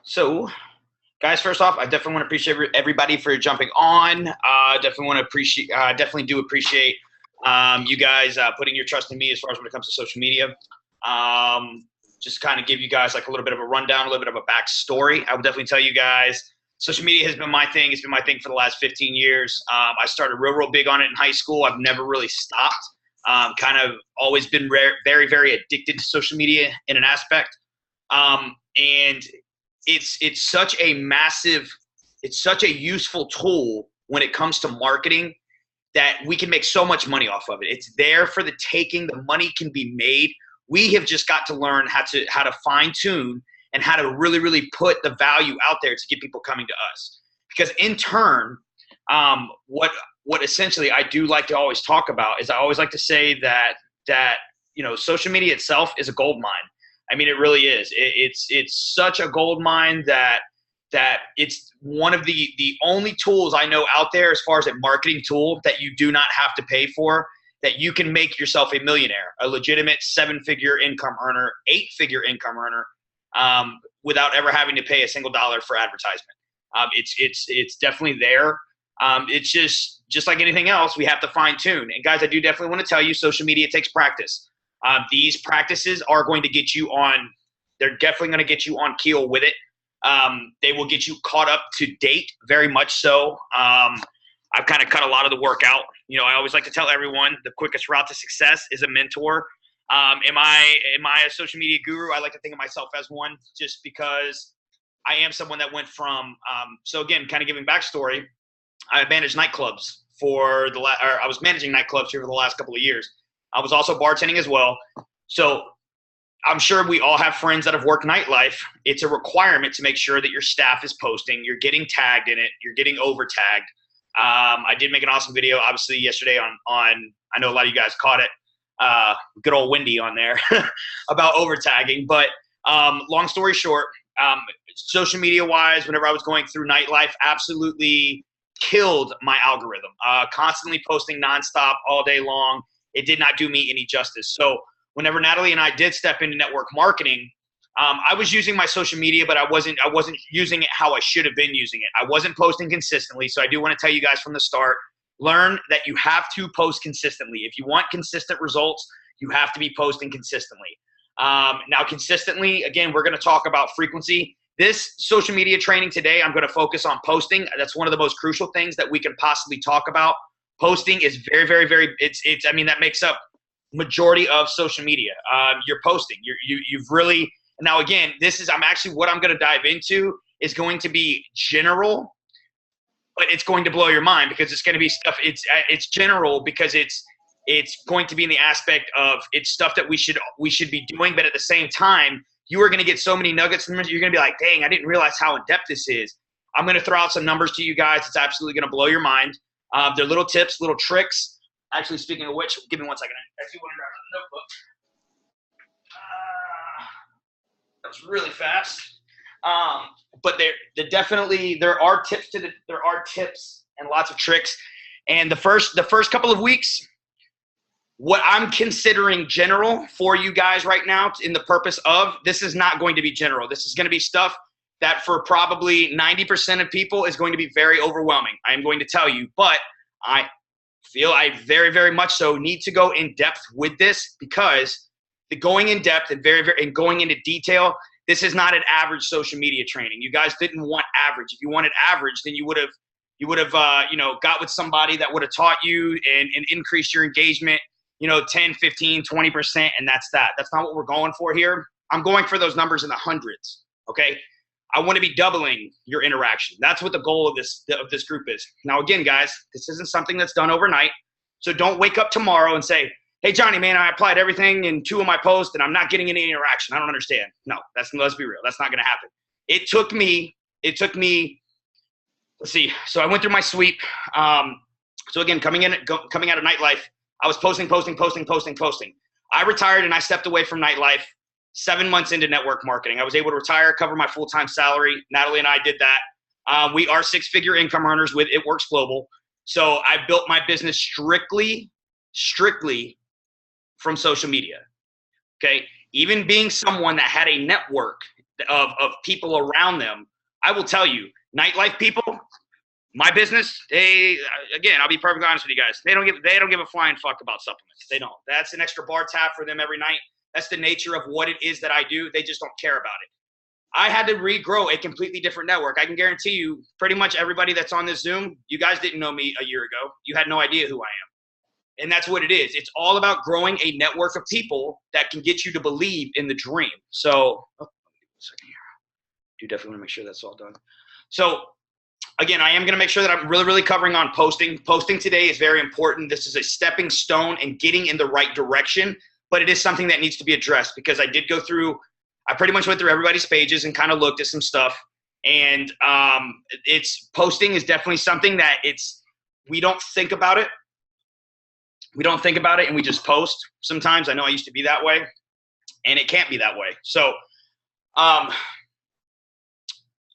So, guys, first off, I definitely want to appreciate everybody for jumping on. Definitely do appreciate you guys putting your trust in me as far as when it comes to social media. Just kind of give you guys like a little bit of a rundown, a little bit of a backstory. I would definitely tell you guys, social media has been my thing. It's been my thing for the last 15 years. I started real big on it in high school. I've never really stopped. Kind of always been very, very addicted to social media in an aspect. And it's such a massive, it's such a useful tool when it comes to marketing that we can make so much money off of it. It's there for the taking. The money can be made. We have just got to learn how to fine tune and how to really put the value out there to get people coming to us. Because in turn, what essentially I do like to always talk about is I always like to say that social media itself is a gold mine. I mean, it really is. It's such a gold mine that it's one of the only tools I know out there as far as a marketing tool that you do not have to pay for, that you can make yourself a millionaire, a legitimate 7-figure income earner, 8-figure income earner, without ever having to pay a single dollar for advertisement. It's definitely there. It's just like anything else, we have to fine tune. And guys, I do definitely want to tell you, social media takes practice. These practices are going to get you on, they're definitely going to get you on keel with it. They will get you caught up to date, very much so. I've kind of cut a lot of the work out. You know, I always like to tell everyone the quickest route to success is a mentor. Am I a social media guru? I like to think of myself as one, just because I am someone that went from, so again, kind of giving backstory, I managed nightclubs I was managing nightclubs here for the last couple of years. I was also bartending as well. So I'm sure we all have friends that have worked nightlife. It's a requirement to make sure that your staff is posting, you're getting tagged in it, you're getting over tagged. I did make an awesome video, obviously, yesterday on I know a lot of you guys caught it, good old Wendy on there about over tagging. But long story short, social media wise, whenever I was going through nightlife, absolutely killed my algorithm. Constantly posting nonstop all day long. It did not do me any justice. So whenever Natalie and I did step into network marketing, I was using my social media, but I wasn't using it how I should have been using it. I wasn't posting consistently. So I do want to tell you guys from the start, learn that you have to post consistently. If you want consistent results, you have to be posting consistently. Now, consistently, again, we're going to talk about frequency. This social media training today, I'm going to focus on posting. That's one of the most crucial things that we can possibly talk about. Posting is very, I mean, that makes up majority of social media. You're posting. You've really, now again, what I'm going to dive into is going to be general, but it's going to blow your mind because it's going to be stuff. It's general because it's going to be in the aspect of it's stuff that we should be doing, but at the same time, you are going to get so many nuggets from it. You're going to be like, dang, I didn't realize how in depth this is. I'm going to throw out some numbers to you guys. It's absolutely going to blow your mind. They're little tips, little tricks. Actually, speaking of which, give me 1 second. I actually want to grab a notebook. That was really fast. But there are tips and lots of tricks. And the first couple of weeks, what I'm considering general for you guys right now, in the purpose of, this is not going to be general. This is going to be stuff that for probably 90% of people is going to be very overwhelming. I am going to tell you, but I feel I very much so need to go in depth with this, because the going in depth and and going into detail, this is not an average social media training. You guys didn't want average. If you wanted average, then you would have got with somebody that would have taught you and increased your engagement, 10, 15, 20%, and that's that. That's not what we're going for here. I'm going for those numbers in the hundreds, okay? I want to be doubling your interaction. That's what the goal of this group is. Now, again, guys, this isn't something that's done overnight, so don't wake up tomorrow and say, hey, Johnny, man, I applied everything in 2 of my posts, and I'm not getting any interaction. I don't understand. No, let's be real. That's not going to happen. It took me, let's see. So I went through my sweep. So again, coming out of nightlife, I was posting. I retired and I stepped away from nightlife 7 months into network marketing. I was able to retire, cover my full-time salary. Natalie and I did that. We are 6-figure income earners with It Works Global. So I built my business strictly from social media. Okay. Even being someone that had a network of people around them. I will tell you, nightlife people, my business, they, again, I'll be perfectly honest with you guys. They don't give a flying fuck about supplements. They don't. That's an extra bar tab for them every night. That's the nature of what it is that I do. They just don't care about it. I had to regrow a completely different network. I can guarantee you, pretty much everybody that's on this Zoom, you guys didn't know me a year ago. You had no idea who I am. And that's what it is. It's all about growing a network of people that can get you to believe in the dream. So, do definitely want to make sure that's all done. So, again, I am going to make sure that I'm really, really covering on posting. Posting today is very important. This is a stepping stone and getting in the right direction, but it is something that needs to be addressed because I did go through, I pretty much went through everybody's pages and kind of looked at some stuff. And it's posting is definitely something that we don't think about it. We don't think about it and we just post sometimes. I know I used to be that way and it can't be that way. So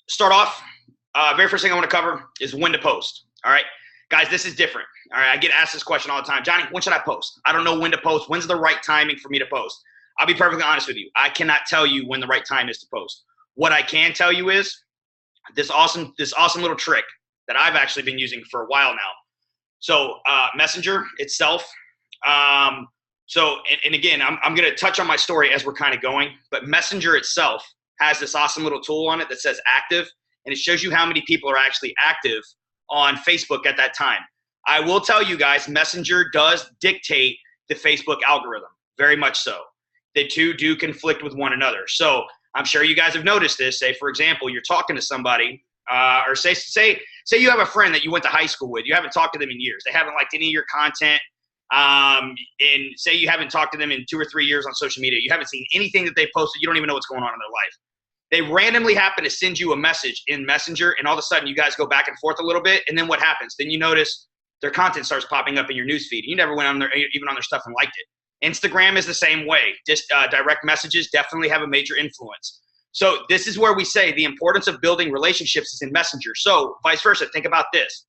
start off, very first thing I want to cover is when to post. All right, guys, this is different. All right, I get asked this question all the time. Johnny, when should I post? I don't know when to post. When's the right timing for me to post? I'll be perfectly honest with you. I cannot tell you when the right time is to post. What I can tell you is this awesome little trick that I've actually been using for a while now. So Messenger itself. And again, I'm going to touch on my story as we're kind of going, but Messenger itself has this awesome little tool on it that says active, and it shows you how many people are actually active on Facebook at that time. I will tell you guys, Messenger does dictate the Facebook algorithm, very much so. The two do conflict with one another. So I'm sure you guys have noticed this. Say, for example, you're talking to somebody, or say you have a friend that you went to high school with. You haven't talked to them in years. They haven't liked any of your content. And say you haven't talked to them in 2 or 3 years on social media. You haven't seen anything that they posted. You don't even know what's going on in their life. They randomly happen to send you a message in Messenger, and all of a sudden you guys go back and forth a little bit, and then what happens? Then you notice their content starts popping up in your newsfeed. You never went on their, even on their stuff and liked it. Instagram is the same way. Just direct messages definitely have a major influence. So this is where we say the importance of building relationships is in Messenger. So vice versa, think about this.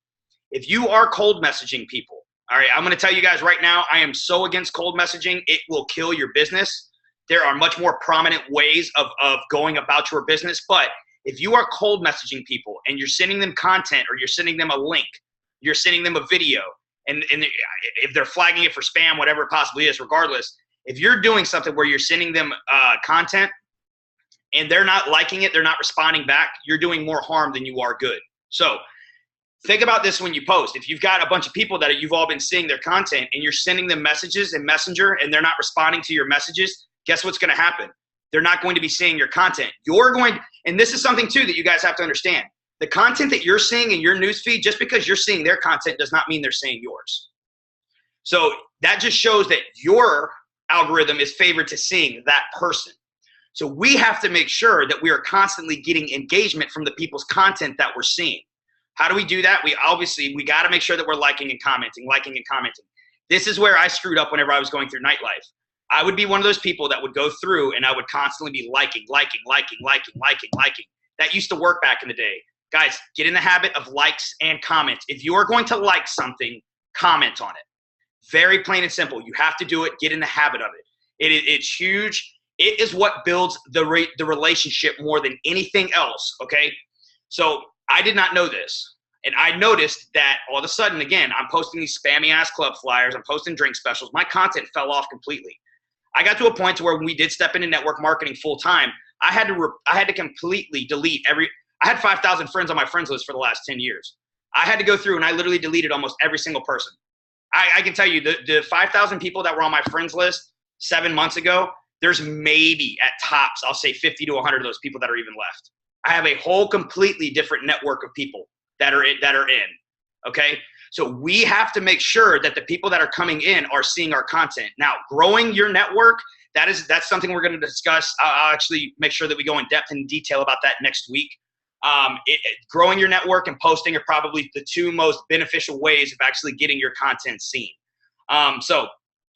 If you are cold messaging people, all right, I'm going to tell you guys right now, I am so against cold messaging. It will kill your business. There are much more prominent ways of going about your business. But if you are cold messaging people and you're sending them content or you're sending them a link, you're sending them a video, and if they're flagging it for spam, whatever it possibly is, regardless, if you're doing something where you're sending them content and they're not liking it, they're not responding back, you're doing more harm than you are good. So think about this when you post. If you've got a bunch of people that you've all been seeing their content and you're sending them messages in Messenger and they're not responding to your messages, guess what's going to happen? They're not going to be seeing your content. You're going, and this is something too that you guys have to understand. The content that you're seeing in your newsfeed, just because you're seeing their content does not mean they're seeing yours. So that just shows that your algorithm is favored to seeing that person. So we have to make sure that we are constantly getting engagement from the people's content that we're seeing. How do we do that? We got to make sure that we're liking and commenting. This is where I screwed up whenever I was going through nightlife. I would be one of those people that would go through and I would constantly be liking. That used to work back in the day. Guys, get in the habit of likes and comments. If you are going to like something, comment on it. Very plain and simple. You have to do it. Get in the habit of it. It's huge. It is what builds the relationship more than anything else, okay? So I did not know this. And I noticed that all of a sudden, again, I'm posting these spammy-ass club flyers. I'm posting drink specials. My content fell off completely. I got to a point to where when we did step into network marketing full-time, I had to completely delete I had 5,000 friends on my friends list for the last 10 years. I had to go through and I literally deleted almost every single person. I can tell you the 5,000 people that were on my friends list 7 months ago, there's maybe at tops, I'll say 50 to 100 of those people that are even left. I have a whole completely different network of people that are in, okay? So we have to make sure that the people that are coming in are seeing our content. Now, growing your network, that's something we're going to discuss. I'll actually make sure that we go in depth and detail about that next week. Growing your network and posting are probably the two most beneficial ways of actually getting your content seen. So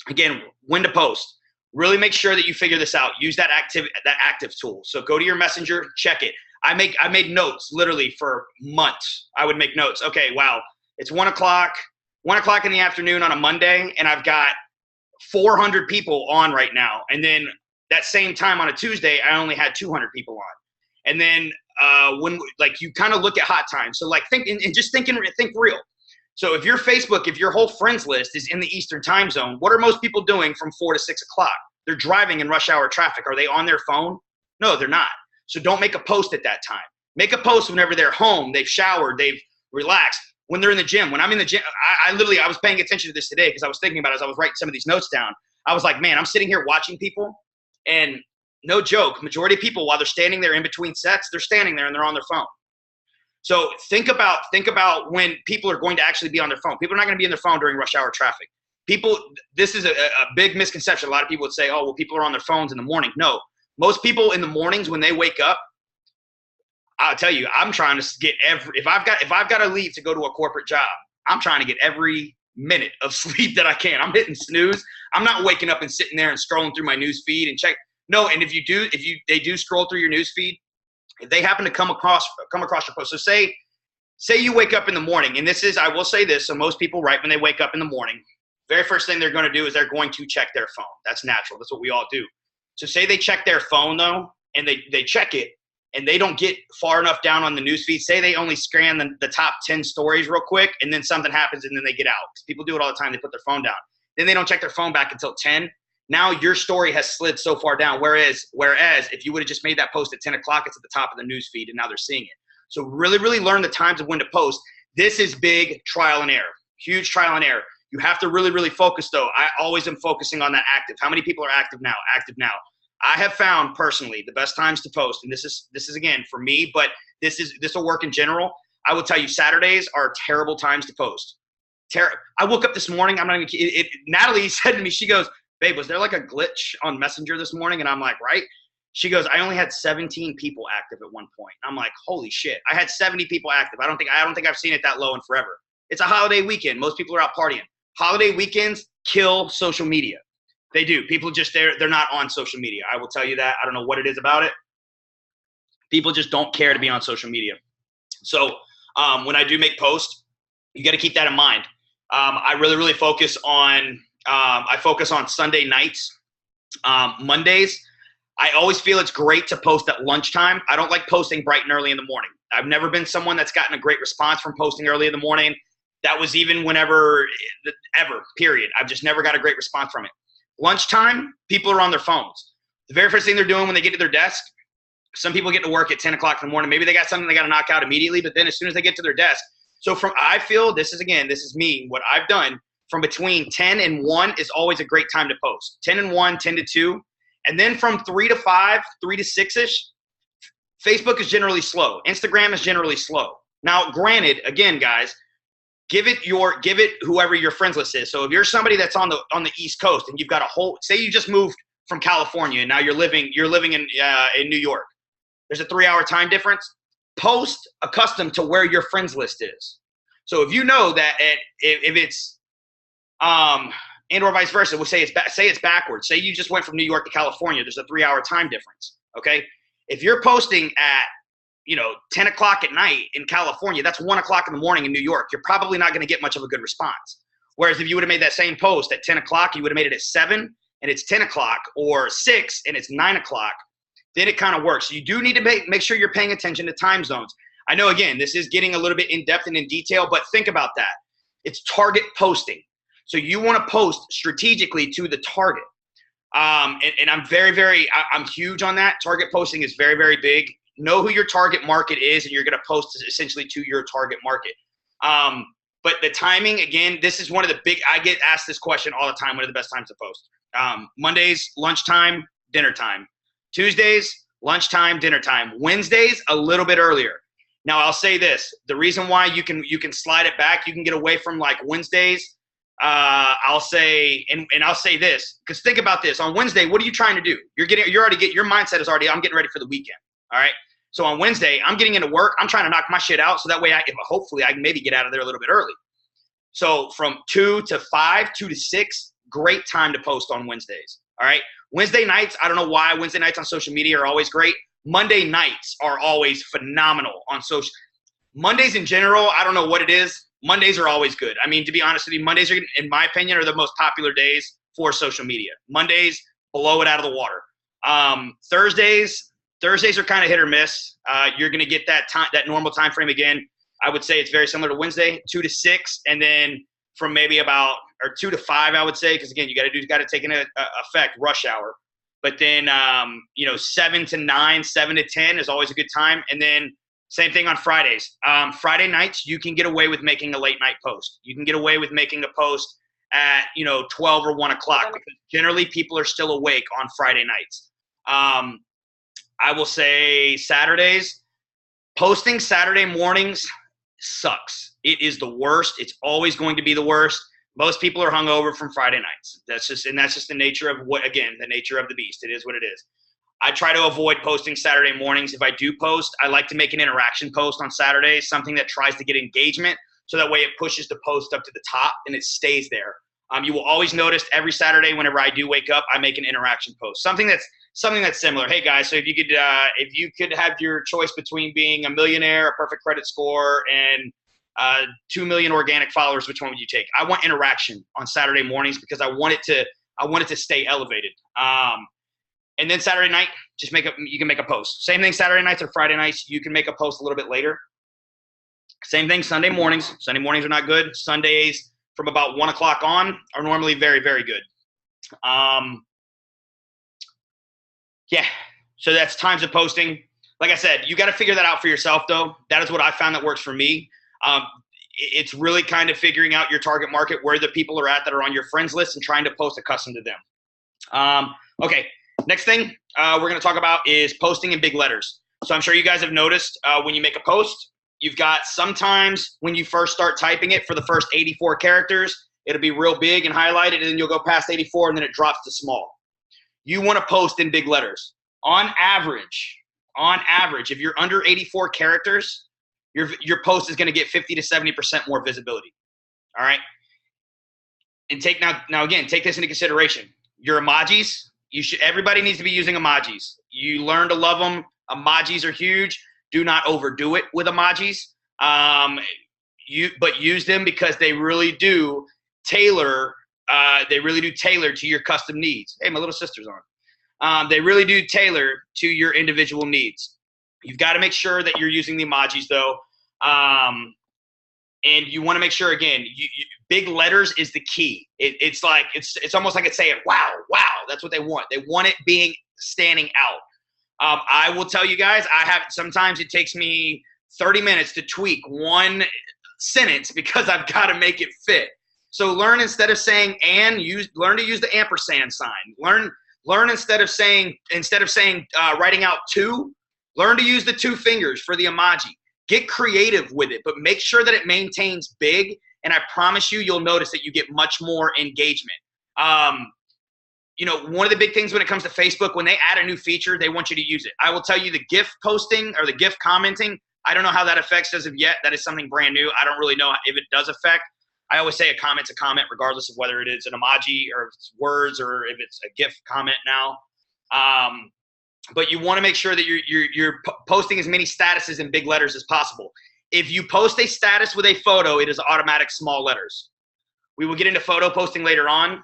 again, when to post, really make sure that you figure this out. Use that active tool. So go to your Messenger, check it. I made notes literally for months. I would make notes. Okay, wow, it's 1 o'clock in the afternoon on a Monday, and I've got 400 people on right now. And then that same time on a Tuesday, I only had 200 people on. And then when like you kind of look at hot times, so like think and just think real. So if your Facebook, if your whole friends list is in the Eastern time zone, what are most people doing from 4 to 6 o'clock? They're driving in rush hour traffic. Are they on their phone? No, they're not. So don't make a post at that time. Make a post whenever they're home, they've showered, they've relaxed. When they're in the gym, when I'm in the gym, I was paying attention to this today because I was thinking about it as I was writing some of these notes down. I was like, man, I'm sitting here watching people, and no joke, majority of people, while they're standing there in between sets, they're standing there and they're on their phone. So think about when people are going to actually be on their phone. People are not going to be on their phone during rush hour traffic. People, this is a big misconception. A lot of people would say, oh, well, people are on their phones in the morning. No, most people in the mornings when they wake up, I'll tell you, I'm trying to get if I've got to leave to go to a corporate job, I'm trying to get every minute of sleep that I can. I'm hitting snooze. I'm not waking up and sitting there and scrolling through my news feed and check. No, and if they do scroll through your news feed, if they happen to come across your post. So say you wake up in the morning, and I will say this, so most people, right when they wake up in the morning, very first thing they're going to do is they're going to check their phone. That's natural. That's what we all do. So say they check their phone though, and they check it, and they don't get far enough down on the newsfeed. Say they only scan the top 10 stories real quick, and then something happens, and then they get out. Because people do it all the time. They put their phone down. Then they don't check their phone back until 10. Now your story has slid so far down. Whereas if you would have just made that post at 10 o'clock, it's at the top of the newsfeed, and now they're seeing it. So really, really learn the times of when to post. This is big trial and error, huge trial and error. You have to really, really focus, though. I always am focusing on that active. How many people are active now? Active now. I have found personally the best times to post, and this is again for me, but this will work in general. I will tell you, Saturdays are terrible times to post. I woke up this morning. I'm not even. Natalie said to me, she goes, "Babe, was there like a glitch on Messenger this morning?" And I'm like, "Right." She goes, "I only had 17 people active at one point." I'm like, "Holy shit!" I had 70 people active. I don't think I've seen it that low in forever. It's a holiday weekend. Most people are out partying. Holiday weekends kill social media. They do. People just they're not on social media. I will tell you that. I don't know what it is about it. People just don't care to be on social media. So when I do make posts, you got to keep that in mind. I really, really focus on Sunday nights. Mondays, I always feel it's great to post at lunchtime. I don't like posting bright and early in the morning. I've never been someone that's gotten a great response from posting early in the morning. That was even ever, period. I've just never got a great response from it. Lunchtime, people are on their phones. The very first thing they're doing when they get to their desk, some people get to work at 10 o'clock in the morning. Maybe they got something they got to knock out immediately, but then as soon as they get to their desk. So I feel this is me, what I've done, from between 10 and 1 is always a great time to post. 10 and 1, 10 to 2. And then from 3 to 5, 3 to 6-ish, Facebook is generally slow. Instagram is generally slow. Now, granted, again, guys, give it whoever your friends list is. So if you're somebody that's on the East Coast and you've got say you just moved from California and now you're living in New York, there's a 3-hour time difference. Post accustomed to where your friends list is. So if you know that if it's and or vice versa, we'll say it's backwards. Say you just went from New York to California. There's a 3-hour time difference. Okay, if you're posting at 10 o'clock at night in California, that's 1 o'clock in the morning in New York. You're probably not going to get much of a good response. Whereas if you would have made that same post at 10 o'clock, you would have made it at 7 and it's 10 o'clock, or 6 and it's 9 o'clock, then it kind of works. So you do need to make sure you're paying attention to time zones. I know, again, this is getting a little bit in depth and in detail, but think about that. It's target posting. So you want to post strategically to the target. And I'm I'm huge on that. Target posting is very, very big. Know who your target market is, and you're going to post essentially to your target market. But the timing, again, this is one of the big – I get asked this question all the time. What are the best times to post? Mondays, lunchtime, dinner time. Tuesdays, lunchtime, dinner time. Wednesdays, a little bit earlier. Now, I'll say this. The reason why you can slide it back, you can get away from like Wednesdays. I'll say this, because think about this. On Wednesday, what are you trying to do? Your mindset is already, I'm getting ready for the weekend. All right. So on Wednesday, I'm getting into work. I'm trying to knock my shit out. So that way hopefully I can maybe get out of there a little bit early. So from 2 to 5, 2 to 6, great time to post on Wednesdays. All right. Wednesday nights, I don't know why Wednesday nights on social media are always great. Monday nights are always phenomenal on social. Mondays in general, I don't know what it is. Mondays are always good. I mean, to be honest with you, Mondays are, in my opinion, are the most popular days for social media. Mondays, blow it out of the water. Thursdays, Thursdays are kind of hit or miss. You're going to get that normal time frame again. I would say it's very similar to Wednesday, 2 to 6, and then from maybe about or 2 to 5, I would say, because again, you got to take into effect rush hour. But then 7 to 9, 7 to 10 is always a good time, and then same thing on Fridays. Friday nights, you can get away with making a late night post. You can get away with making a post at 12 or 1 o'clock because generally people are still awake on Friday nights. I will say Saturdays. Posting Saturday mornings sucks. It is the worst. It's always going to be the worst. Most people are hungover from Friday nights. That's just the nature of the nature of the beast. It is what it is. I try to avoid posting Saturday mornings. If I do post, I like to make an interaction post on Saturdays, something that tries to get engagement, so that way it pushes the post up to the top and it stays there. You will always notice every Saturday whenever I do wake up, I make an interaction post, something that's similar. Hey guys, so if you could have your choice between being a millionaire, a perfect credit score, and 2 million organic followers, which one would you take? I want interaction on Saturday mornings because I want it to stay elevated. And then Saturday night, you can make a post. Same thing Saturday nights or Friday nights, you can make a post a little bit later. Same thing Sunday mornings. Sunday mornings are not good. Sundays from about 1 o'clock on are normally very, very good. So that's times of posting. Like I said, you got to figure that out for yourself, though. That is what I found that works for me. It's really kind of figuring out your target market, where the people are at that are on your friends list, and trying to post a custom to them. Okay, next thing we're going to talk about is posting in big letters. So I'm sure you guys have noticed when you make a post, you've got sometimes when you first start typing it for the first 84 characters, it'll be real big and highlighted, and then you'll go past 84 and then it drops to small. You want to post in big letters. On average, if you're under 84 characters, your post is going to get 50 to 70% more visibility. All right. And take this into consideration. Your emojis, everybody needs to be using emojis. You learn to love them. Emojis are huge. Do not overdo it with emojis. But use them because they really do tailor. To your custom needs. Hey, my little sister's on. They really do tailor to your individual needs. You've got to make sure that you're using the emojis, though. And you want to make sure, again, big letters is the key. It's almost like it's saying, wow. That's what they want. They want it standing out. I will tell you guys, sometimes it takes me 30 minutes to tweak one sentence because I've got to make it fit. So learn, instead of saying learn to use the ampersand sign. Learn instead of saying writing out two, learn to use the 2 fingers for the emoji. Get creative with it, but make sure that it maintains big, and I promise you'll notice that you get much more engagement. One of the big things when it comes to Facebook, when they add a new feature, they want you to use it. I will tell you, the GIF posting or the GIF commenting, I don't know how that affects as of yet. That is something brand new. I don't really know if it does affect. I always say a comment's a comment, regardless of whether it is an emoji or if it's words or if it's a GIF comment now. But you want to make sure that you're posting as many statuses in big letters as possible. If you post a status with a photo, it is automatic small letters. We will get into photo posting later on,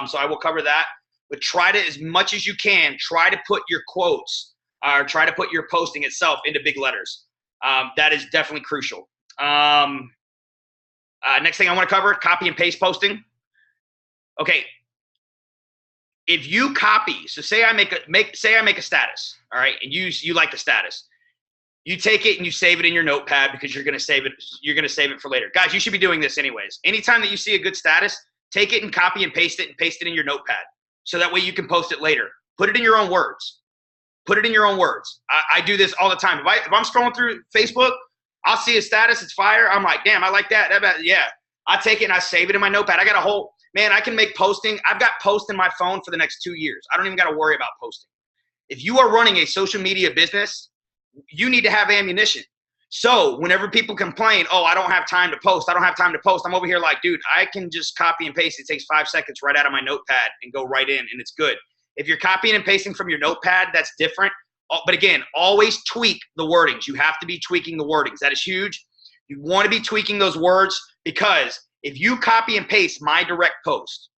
so I will cover that. But try to, as much as you can, try to put your quotes or try to put your posting itself into big letters. That is definitely crucial. Next thing I want to cover, copy and paste posting. Okay. If you copy, so say I make a status, all right, and you like the status. You take it and you save it in your notepad because you're gonna save it for later. Guys, you should be doing this anyways. Anytime that you see a good status, take it and copy and paste it in your notepad. So that way you can post it later. Put it in your own words. I do this all the time. If I'm scrolling through Facebook, I'll see a status, it's fire. I'm like, damn, I like that. Yeah. I take it and I save it in my notepad. I got a whole, man, I can make posting. I've got posts in my phone for the next 2 years. I don't even got to worry about posting. If you are running a social media business, you need to have ammunition. So whenever people complain, oh, I don't have time to post. I'm over here like, dude, I can just copy and paste. It takes 5 seconds right out of my notepad and go right in, and it's good. If you're copying and pasting from your notepad, that's different. But again, always tweak the wordings. You have to be tweaking the wordings. That is huge. You want to be tweaking those words, because if you copy and paste my direct post,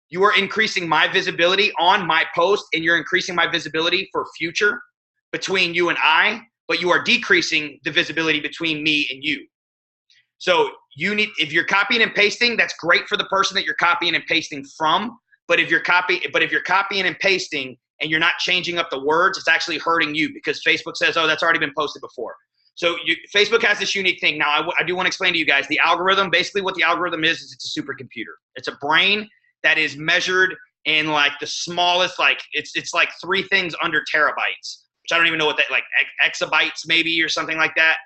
you are increasing my visibility on my post, and you're increasing my visibility for future. between you and I, but you are decreasing the visibility between me and you. So you need, if you're copying and pasting, that's great for the person that you're copying and pasting from. But if you're copying and pasting and you're not changing up the words, it's actually hurting you because Facebook says, oh, that's already been posted before. So Facebook has this unique thing. Now, I do want to explain to you guys the algorithm. Basically, what the algorithm is it's a supercomputer. It's a brain that is measured in like the smallest, like it's like 3 things under terabytes, which I don't even know what that, like exabytes maybe or something like that.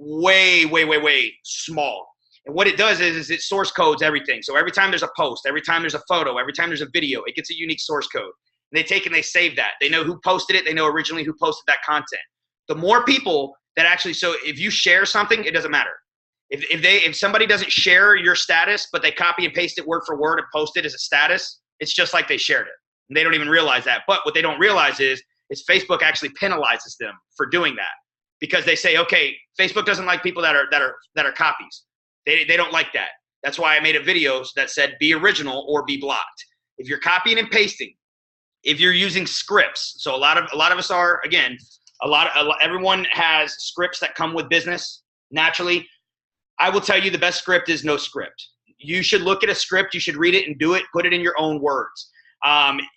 Way, way, way, way small. And what it does is it source codes everything. So every time there's a post, every time there's a photo, every time there's a video, it gets a unique source code. And they take and they save that. They know who posted it. They know originally who posted that content. The more people that actually, so if you share something, it doesn't matter. If somebody doesn't share your status, but they copy and paste it word for word and post it as a status, it's just like they shared it. And they don't even realize that. But what they don't realize is Facebook actually penalizes them for doing that. Because they say, okay, Facebook doesn't like people that are copies. They don't like that. That's why I made a video that said be original or be blocked. If you're copying and pasting, if you're using scripts, so a lot of us are, again, everyone has scripts that come with business naturally. I will tell you the best script is no script. You should look at a script, you should read it and do it, put it in your own words.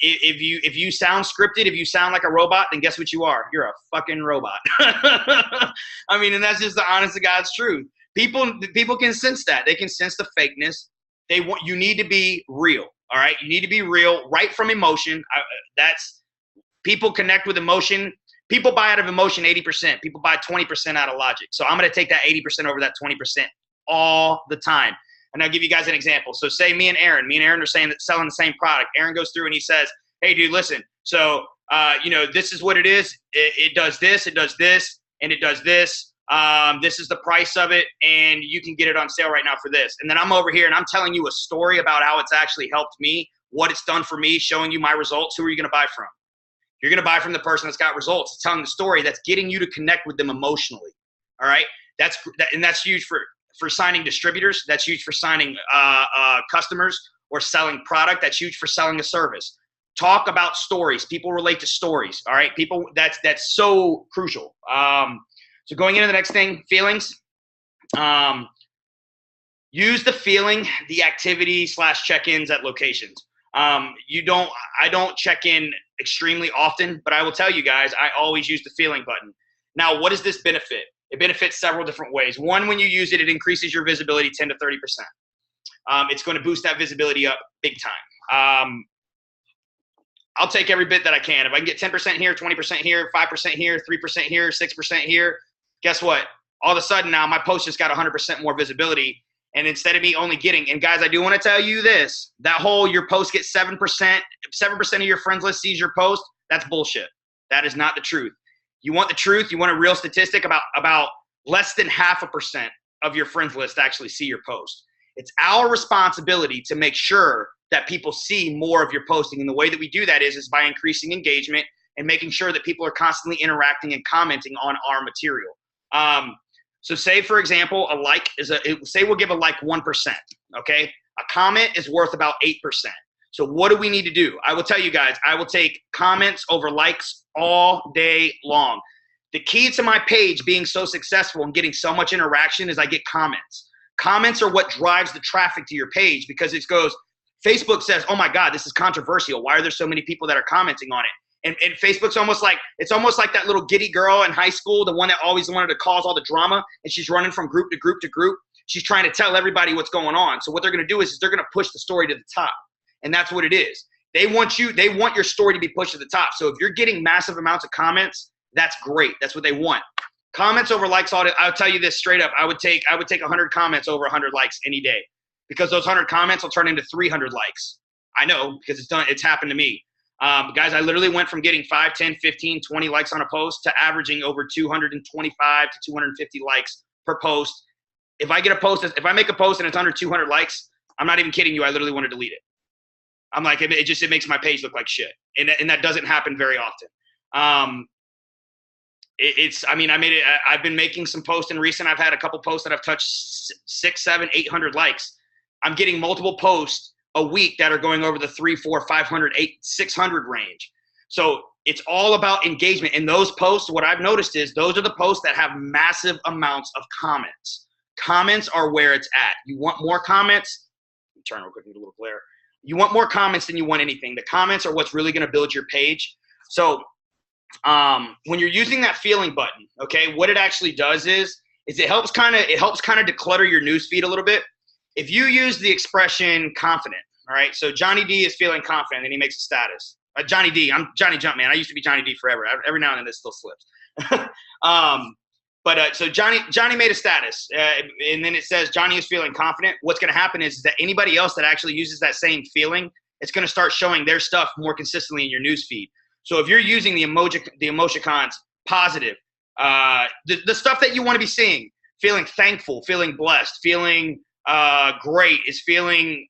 If you sound scripted, if you sound like a robot, then guess what you are? You're a fucking robot. I mean, and that's just the honest to God's truth. People can sense that. They can sense the fakeness. You need to be real. All right. You need to be real, right from emotion. People connect with emotion. People buy out of emotion 80%. People buy 20% out of logic. So I'm going to take that 80% over that 20% all the time. And I'll give you guys an example. So say me and Aaron are selling the same product. Aaron goes through and he says, hey, dude, listen. So, this is what it is. It does this, and it does this. This is the price of it, and you can get it on sale right now for this. And then I'm over here, and I'm telling you a story about how it's actually helped me, what it's done for me, showing you my results. Who are you going to buy from? You're going to buy from the person that's got results. It's telling the story that's getting you to connect with them emotionally. All right? That's huge for signing distributors. That's huge for signing customers or selling product. That's huge for selling a service. Talk about stories. People relate to stories. All right? People, that's so crucial. So going into the next thing, feelings. Use the feeling, the activity / check-ins at locations. I don't check in extremely often, but I will tell you guys, I always use the feeling button. Now, what does this benefit? It benefits several different ways. One, when you use it, it increases your visibility 10 to 30%. It's going to boost that visibility up big time. I'll take every bit that I can. If I can get 10% here, 20% here, 5% here, 3% here, 6% here, guess what? All of a sudden now my post just got 100% more visibility. And instead of me only getting, and guys, I do want to tell you this, that whole your post gets 7% of your friends list sees your post, that's bullshit. That is not the truth. You want the truth, you want a real statistic, about less than 0.5% of your friends list actually see your post. It's our responsibility to make sure that people see more of your posting. And the way that we do that is by increasing engagement and making sure that people are constantly interacting and commenting on our material. So say, for example, a like say we'll give a like 1%, okay? A comment is worth about 8%. So what do we need to do? I will tell you guys, I will take comments over likes all day long. The key to my page being so successful and getting so much interaction is I get comments. Comments are what drives the traffic to your page because it goes, Facebook says, oh my God, this is controversial. Why are there so many people that are commenting on it? And Facebook's almost like that little giddy girl in high school, the one that always wanted to cause all the drama, and she's running from group to group to group. She's trying to tell everybody what's going on. So what they're going to do is they're going to push the story to the top. And that's what it is. They want your story to be pushed to the top. So if you're getting massive amounts of comments, that's great. That's what they want. Comments over likes, I'll tell you this straight up. I would take 100 comments over 100 likes any day because those 100 comments will turn into 300 likes. I know because it's happened to me. Guys, I literally went from getting 5, 10, 15, 20 likes on a post to averaging over 225 to 250 likes per post. If I make a post and it's under 200 likes, I'm not even kidding you. I literally want to delete it. I'm like, it makes my page look like shit. And that doesn't happen very often. I've been making some posts in recent. I've had a couple posts that I've touched 600, 700, 800 likes. I'm getting multiple posts a week that are going over the 300, 400, 500, 800, 600 range. So It's all about engagement. And those posts, what I've noticed is those are the posts that have massive amounts of comments. Comments are where it's at. You want more comments? Turn real quick, need a little glare. You want more comments than you want anything. The comments are what's really going to build your page. So when you're using that feeling button, okay, what it actually does is it helps kind of declutter your newsfeed a little bit. If you use the expression confident, all right, so Johnny D is feeling confident, and he makes a status. Johnny D, I'm Johnny Jumpman. I used to be Johnny D forever. Every now and then this still slips. So Johnny made a status, and then it says Johnny is feeling confident. What's going to happen is that anybody else that actually uses that same feeling, it's going to start showing their stuff more consistently in your newsfeed. So if you're using the emoticons, positive, the stuff that you want to be seeing, feeling thankful, feeling blessed, feeling great, is feeling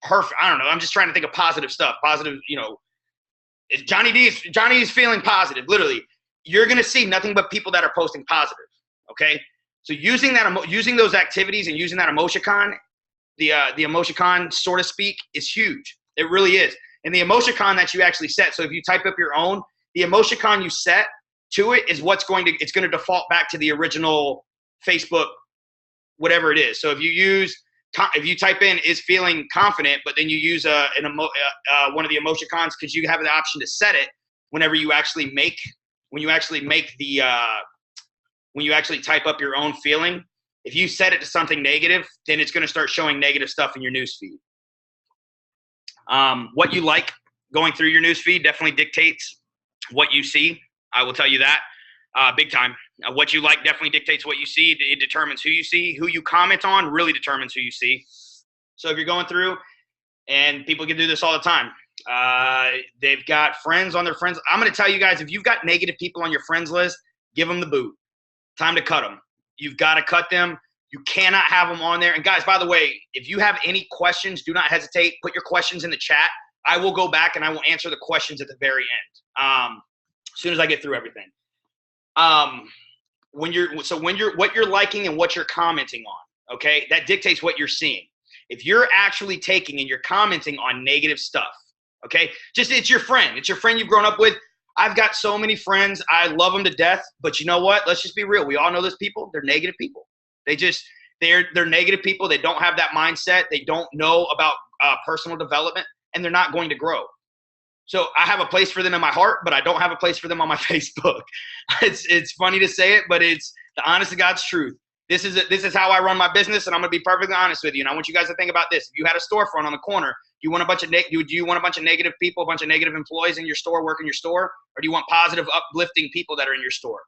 perfect. I don't know. I'm just trying to think of positive stuff. Positive, Johnny is feeling positive. Literally, you're gonna see nothing but people that are posting positive. Okay, so using those activities and using that emoticon, the emoticon, so to speak, is huge. It really is. And the emoticon that you actually set. So if you type up your own, the emoticon you set to it is it's going to default back to the original Facebook, whatever it is. So if you type in is feeling confident, but then you use one of the emoticons, because you have the option to set it whenever you actually type up your own feeling. If you set it to something negative, then it's going to start showing negative stuff in your newsfeed. What you like going through your newsfeed definitely dictates what you see. I will tell you that big time. What you like definitely dictates what you see. It determines who you see. Who you comment on really determines who you see. So if you're going through, and people can do this all the time, they've got friends on their friends. I'm going to tell you guys, if you've got negative people on your friends list, give them the boot. Time to cut them. You've got to cut them. You cannot have them on there. And guys, by the way, if you have any questions, do not hesitate. Put your questions in the chat. I will go back and I will answer the questions at the very end, as soon as I get through everything. What you're liking and what you're commenting on, okay, that dictates what you're seeing. If you're actually taking and you're commenting on negative stuff, okay, it's your friend. It's your friend you've grown up with. I've got so many friends. I love them to death. But you know what? Let's just be real. We all know those people. They're negative people. They're negative people. They don't have that mindset. They don't know about personal development, and they're not going to grow. So I have a place for them in my heart, but I don't have a place for them on my Facebook. It's funny to say it, but it's the honest to God's truth. This is how I run my business, and I'm going to be perfectly honest with you. And I want you guys to think about this. If you had a storefront on the corner, do you want a bunch of negative people, a bunch of negative employees in your store, working your store, or do you want positive, uplifting people that are in your store?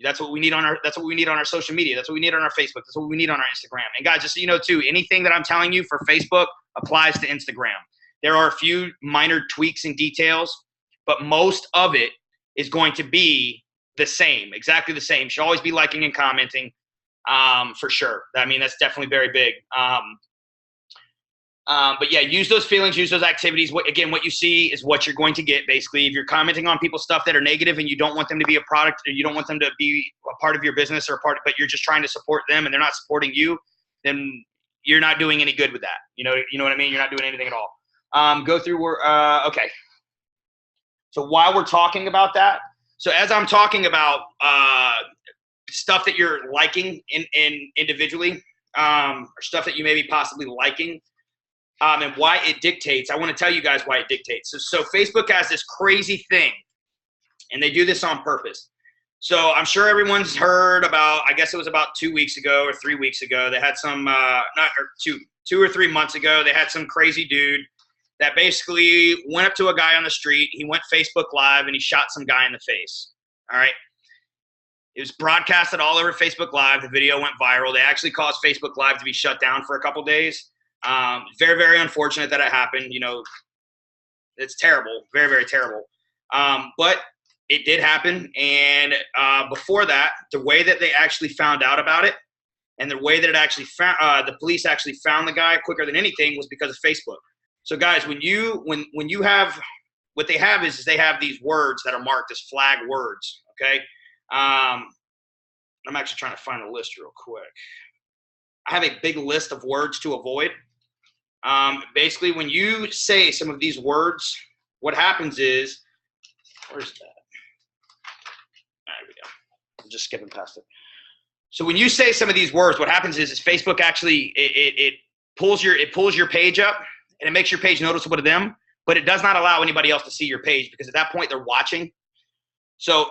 That's what we need on our social media. That's what we need on our Facebook. That's what we need on our Instagram. And guys, just so you know too, anything that I'm telling you for Facebook applies to Instagram. There are a few minor tweaks and details, but most of it is going to be the same, exactly the same. You should always be liking and commenting, for sure. I mean, that's definitely very big. But yeah, use those feelings, use those activities. What you see is what you're going to get. Basically, if you're commenting on people's stuff that are negative and you don't want them to be a product, or you don't want them to be a part of your business but you're just trying to support them and they're not supporting you, then you're not doing any good with that. You know what I mean? You're not doing anything at all. Go through okay. So while we're talking about that, so as I'm talking about stuff that you're liking in individually, or stuff that you may be possibly liking, and why it dictates, I want to tell you guys why it dictates. So Facebook has this crazy thing, and they do this on purpose. So I'm sure everyone's heard about, I guess it was about 2 weeks ago or 3 weeks ago, they had some, two or 3 months ago, they had some crazy dude that basically went up to a guy on the street. He went Facebook Live and he shot some guy in the face. All right. It was broadcasted all over Facebook Live. The video went viral. They actually caused Facebook Live to be shut down for a couple days. Very, very unfortunate that it happened. It's terrible. Very, very terrible. But it did happen. And before that, the way that they actually found out about it and the way that it actually found, the police actually found the guy quicker than anything was because of Facebook. So guys, when you have, what they have is they have these words that are marked as flag words. Okay. I'm actually trying to find the list real quick. I have a big list of words to avoid. Basically, when you say some of these words, what happens is Where's that? There we go. I'm just skipping past it. So when you say some of these words, what happens is Facebook actually it pulls your page up and it makes your page noticeable to them, but it does not allow anybody else to see your page because at that point they're watching. So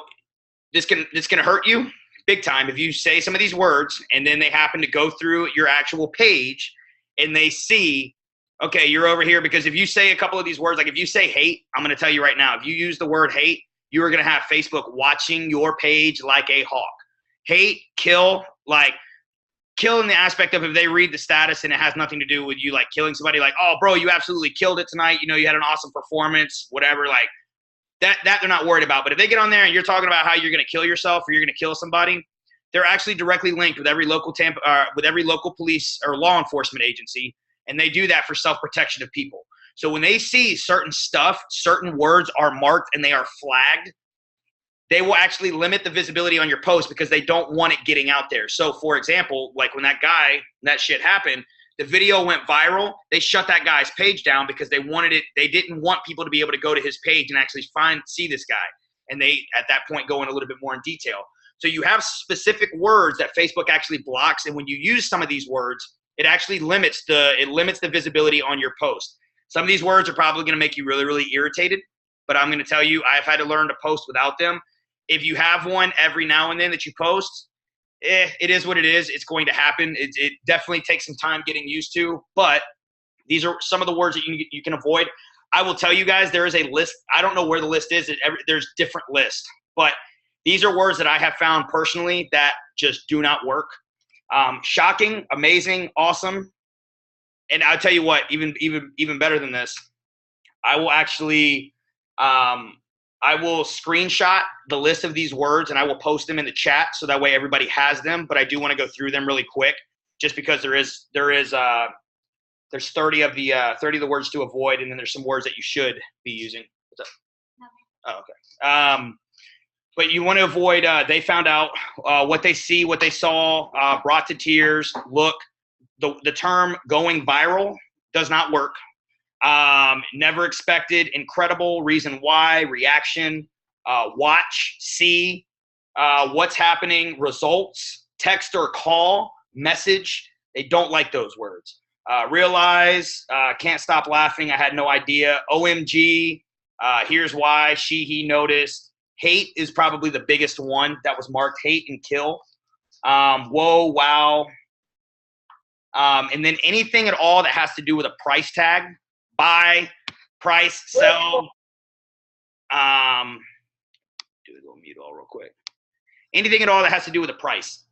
this can hurt you big time if you say some of these words and then they happen to go through your actual page and they see, okay, you're over here, because if you say a couple of these words, like if you say hate, I'm going to tell you right now, if you use the word hate, you are going to have Facebook watching your page like a hawk. Hate, kill, like kill in the aspect of if they read the status and it has nothing to do with you like killing somebody, like, oh, bro, you absolutely killed it tonight. You know, you had an awesome performance, whatever, like that they're not worried about. But if they get on there and you're talking about how you're going to kill yourself or you're going to kill somebody, they're actually directly linked with every local police or law enforcement agency. And they do that for self-protection of people. So when they see certain stuff, certain words are marked and they are flagged, they will actually limit the visibility on your post because they don't want it getting out there. So for example, like when that shit happened, the video went viral, they shut that guy's page down because they didn't want people to be able to go to his page and actually see this guy. And they, at that point, go in a little bit more in detail. So you have specific words that Facebook actually blocks. And when you use some of these words, it actually limits the visibility on your post. Some of these words are probably going to make you really, really irritated, but I'm going to tell you, I've had to learn to post without them. If you have one every now and then that you post, it is what it is. It's going to happen. It definitely takes some time getting used to, but these are some of the words that you can avoid. I will tell you guys, there is a list. I don't know where the list is. There's different lists, but these are words that I have found personally that just do not work. Shocking, amazing, awesome. And I'll tell you what, even better than this, I will actually, I will screenshot the list of these words and I will post them in the chat so that way everybody has them. But I do want to go through them really quick, just because there's 30 of the words to avoid, and then there's some words that you should be using. What's up? Oh, okay. But you want to avoid, they found out, what they see, what they saw, brought to tears, look. The term going viral does not work. Never expected, incredible, reason why, reaction, watch, see, what's happening, results, text or call, message. They don't like those words. Realize, can't stop laughing, I had no idea, OMG, here's why, she, he noticed. Hate is probably the biggest one that was marked, hate and kill. Whoa, wow. And then anything at all that has to do with a price tag, buy, price, sell. Do a little mute all real quick. Anything at all that has to do with a price.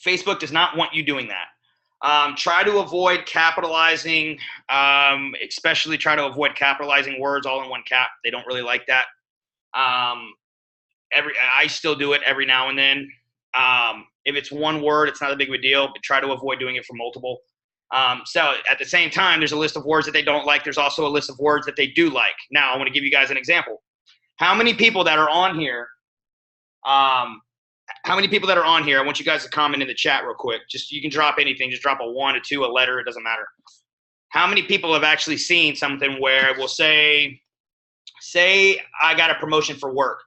Facebook does not want you doing that. Try to avoid capitalizing, especially try to avoid capitalizing words all in one cap. They don't really like that. I still do it every now and then. If it's one word, it's not a big of a deal, but try to avoid doing it for multiple. So at the same time, there's a list of words that they don't like. There's also a list of words that they do like. Now, I want to give you guys an example. How many people that are on here, I want you guys to comment in the chat real quick. Just, you can drop anything. Just drop a 1, a 2, a letter. It doesn't matter. How many people have actually seen something where we'll say I got a promotion for work,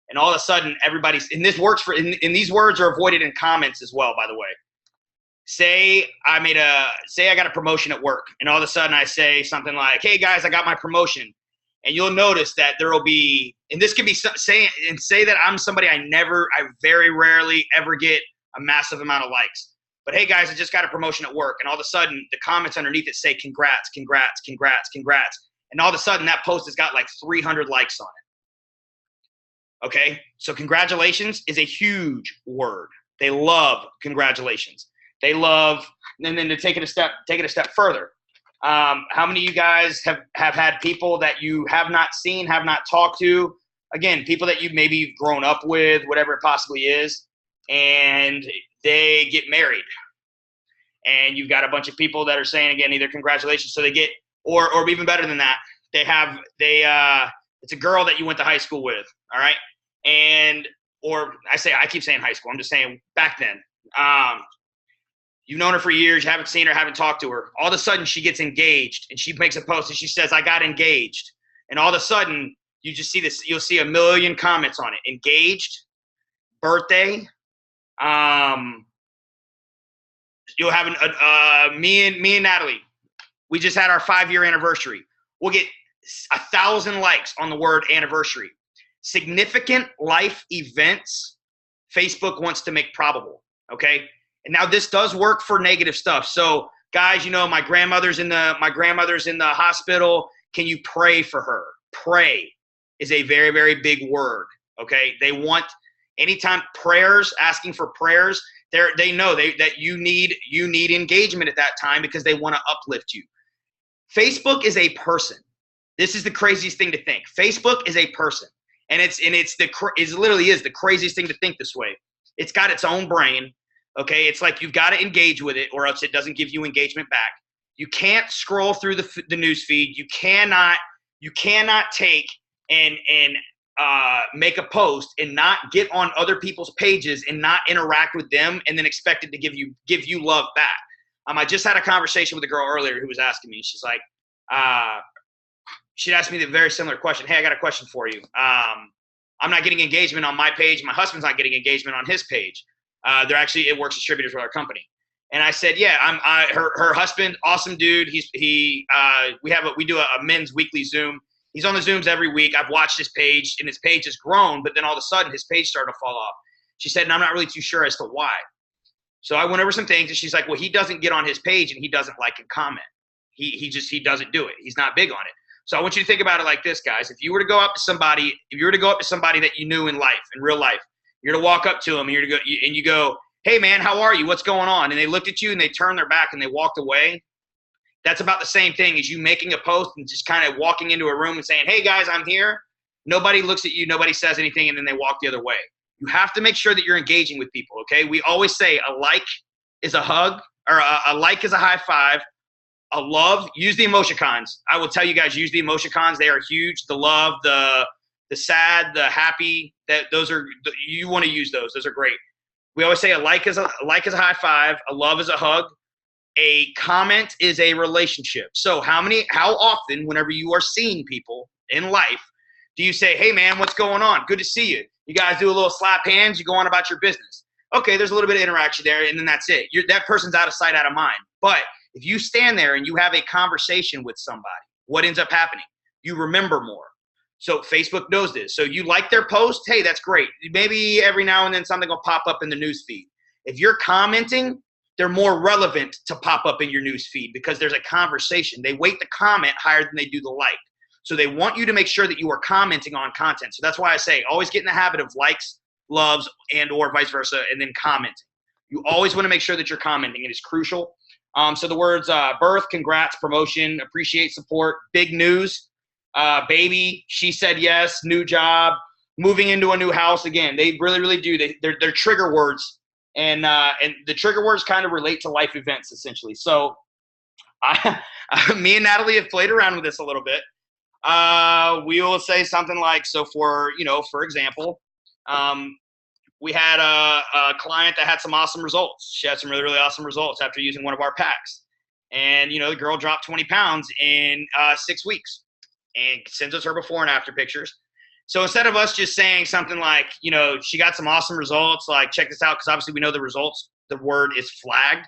and all of a sudden everybody's, and this works and these words are avoided in comments as well, by the way. Say I got a promotion at work, and all of a sudden I say something like, hey guys, I got my promotion. And you'll notice that there will be, and this could be say that I'm somebody I very rarely ever get a massive amount of likes. But hey guys, I just got a promotion at work, and all of a sudden the comments underneath it say congrats, congrats, congrats, congrats. And all of a sudden that post has got like 300 likes on it. Okay, so congratulations is a huge word. They love congratulations. They love, and then to take it a step further. How many of you guys have had people that you have not seen, have not talked to? Again, people that you maybe grown up with, whatever it possibly is, and they get married. And you've got a bunch of people that are saying, again, either congratulations, so they get, or even better than that, it's a girl that you went to high school with, all right? I keep saying high school, I'm just saying back then. You've known her for years, you haven't seen her, haven't talked to her. All of a sudden she gets engaged and she makes a post and she says, I got engaged. And all of a sudden you just see this. You'll see a million comments on it. Engaged, birthday. You'll have me and Natalie. We just had our 5-year anniversary. We'll get 1,000 likes on the word anniversary. Significant life events, Facebook wants to make probable. Okay, and now this does work for negative stuff. So guys, you know, my grandmother's in the hospital. Can you pray for her? Pray is a very, very big word. Okay, they want anytime prayers, asking for prayers. They know that you need engagement at that time because they want to uplift you. Facebook is a person. This is the craziest thing to think. Facebook is a person, and it literally is the craziest thing to think this way. It's got its own brain. Okay, it's like you've got to engage with it, or else it doesn't give you engagement back. You can't scroll through the news feed. You cannot take and make a post and not get on other people's pages and not interact with them and then expect it to give you love back. I just had a conversation with a girl earlier who was asking me. She's like, she asked me the very similar question. Hey, I got a question for you. I'm not getting engagement on my page. My husband's not getting engagement on his page. They're actually It Works distributors with our company. And I said, yeah, her husband, awesome dude. We do a men's weekly Zoom. He's on the Zooms every week. I've watched his page, and his page has grown, but then all of a sudden his page started to fall off. She said, and I'm not really too sure as to why. So I went over some things, and she's like, well, he doesn't get on his page, and he doesn't like and comment. He doesn't do it. He's not big on it. So I want you to think about it like this, guys. If you were to go up to somebody that you knew in real life, you're to walk up to them, and you go, hey man, how are you? What's going on? And they looked at you and they turned their back and they walked away. That's about the same thing as you making a post and just kind of walking into a room and saying, hey guys, I'm here. Nobody looks at you, nobody says anything, and then they walk the other way. You have to make sure that you're engaging with people, okay? We always say a like is a hug, or a like is a high five. A love, use the emoticons. I will tell you guys, use the emoticons. They are huge. The love, the sad, the happy, you want to use those. Those are great. We always say a like is a high five, a love is a hug, a comment is a relationship. So how often, whenever you are seeing people in life, do you say, hey man, what's going on? Good to see you. You guys do a little slap hands, you go on about your business. Okay, there's a little bit of interaction there, and then that's it. That person's out of sight, out of mind. But if you stand there and you have a conversation with somebody, what ends up happening? You remember more. So Facebook knows this. So you like their post, hey, that's great. Maybe every now and then something will pop up in the news feed. If you're commenting, they're more relevant to pop up in your news feed because there's a conversation. They weight the comment higher than they do the like. So they want you to make sure that you are commenting on content. So that's why I say always get in the habit of likes, loves, and or vice versa, and then commenting. You always want to make sure that you're commenting. It is crucial. So the words birth, congrats, promotion, appreciate, support, big news, baby, she said yes, new job, moving into a new house. Again, they really, really do. They're trigger words, and the trigger words kind of relate to life events essentially. So me and Natalie have played around with this a little bit. We will say something like, so for example, we had a client that had some awesome results. She had some really, really awesome results after using one of our packs. And, the girl dropped 20 pounds in 6 weeks and sends us her before and after pictures. So instead of us just saying something like, she got some awesome results, like check this out, because obviously we know the results, the word is flagged.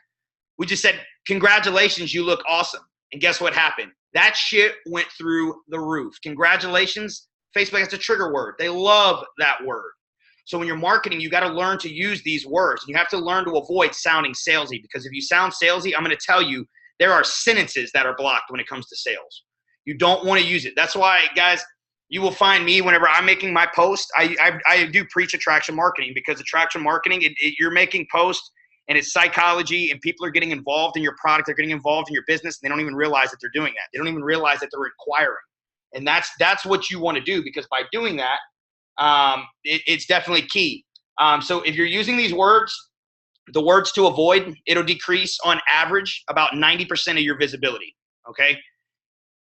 We just said, congratulations, you look awesome. And guess what happened? That shit went through the roof. Congratulations. Facebook has a trigger word. They love that word. So when you're marketing, you got to learn to use these words. You have to learn to avoid sounding salesy, because if you sound salesy, I'm going to tell you there are sentences that are blocked when it comes to sales. You don't want to use it. That's why, guys, you will find me whenever I'm making my post. I do preach attraction marketing, because attraction marketing, you're making posts and it's psychology, and people are getting involved in your product. They're getting involved in your business. And they don't even realize that they're doing that. They don't even realize that they're inquiring. And that's what you want to do, because by doing that, it's definitely key. So if you're using these words, the words to avoid, it'll decrease on average about 90% of your visibility. Okay.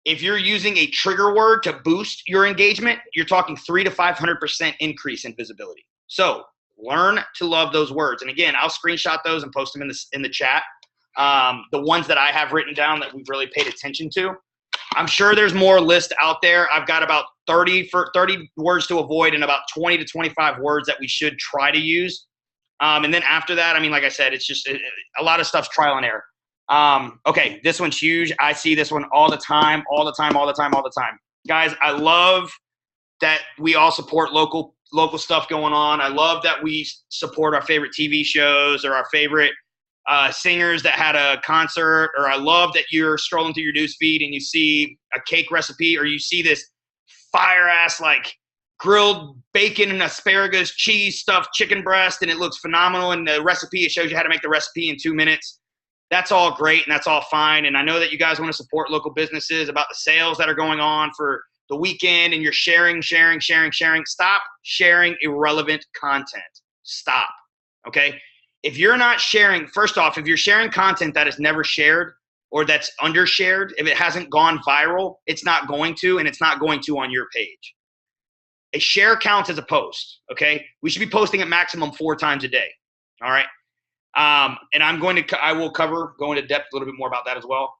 If you're using a trigger word to boost your engagement, you're talking 300 to 500% increase in visibility. So learn to love those words. And again, I'll screenshot those and post them in the chat. The ones that I have written down that we've really paid attention to. I'm sure there's more lists out there. I've got about 30 words to avoid and about 20 to 25 words that we should try to use. And then after that, I mean, like I said, it's just a lot of stuff's trial and error. Okay, this one's huge. I see this one all the time. Guys, I love that we all support local stuff going on. I love that we support our favorite TV shows or our favorite singers that had a concert, or I love that you're strolling through your news feed and you see a cake recipe, or you see this fire ass like grilled bacon and asparagus cheese stuffed chicken breast and it looks phenomenal, and the recipe, it shows you how to make the recipe in 2 minutes. That's all great and that's all fine, and I know that you guys want to support local businesses about the sales that are going on for the weekend, and you're sharing. Stop sharing irrelevant content. Stop. Okay? If you're not sharing, first off, if you're sharing content that is never shared or that's undershared, if it hasn't gone viral, it's not going to, and it's not going to on your page. A share counts as a post, okay? We should be posting at maximum 4 times a day, all right? And I will go into depth a little bit more about that as well.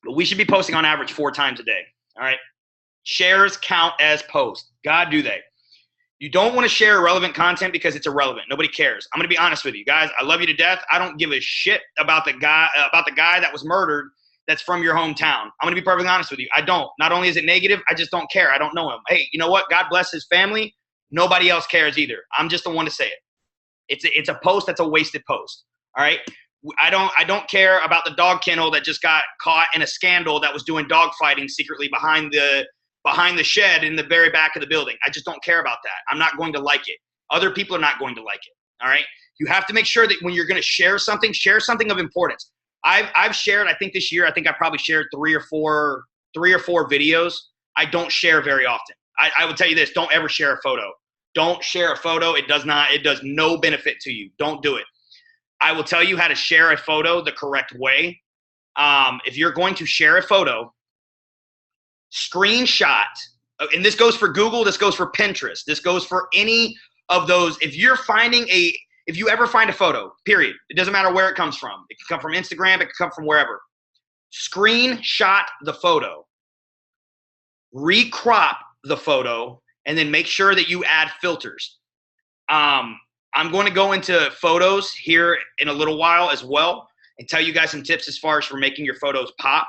But we should be posting on average 4 times a day, all right? Shares count as posts. God, do they. You don't want to share irrelevant content because it's irrelevant. Nobody cares. I'm going to be honest with you guys. I love you to death. I don't give a shit about the guy that was murdered that's from your hometown. I'm going to be perfectly honest with you. I don't. Not only is it negative, I just don't care. I don't know him. Hey, you know what? God bless his family. Nobody else cares either. I'm just the one to say it. It's a post that's a wasted post. All right? I don't care about the dog kennel that just got caught in a scandal that was doing dog fighting secretly behind the shed in the very back of the building. I just don't care about that. I'm not going to like it. Other people are not going to like it. All right. You have to make sure that when you're going to share something of importance. I've shared, I think this year, I probably shared 3 or 4 videos. I don't share very often. I will tell you this, don't ever share a photo. Don't share a photo. It does no benefit to you. Don't do it. I will tell you how to share a photo the correct way. If you're going to share a photo, screenshot, and this goes for Google, this goes for Pinterest, this goes for any of those. If you ever find a photo, period, it doesn't matter where it comes from. It can come from Instagram, it can come from wherever. Screenshot the photo, recrop the photo, and then make sure that you add filters. I'm going to go into photos here in a little while as well and tell you guys some tips as far as for making your photos pop.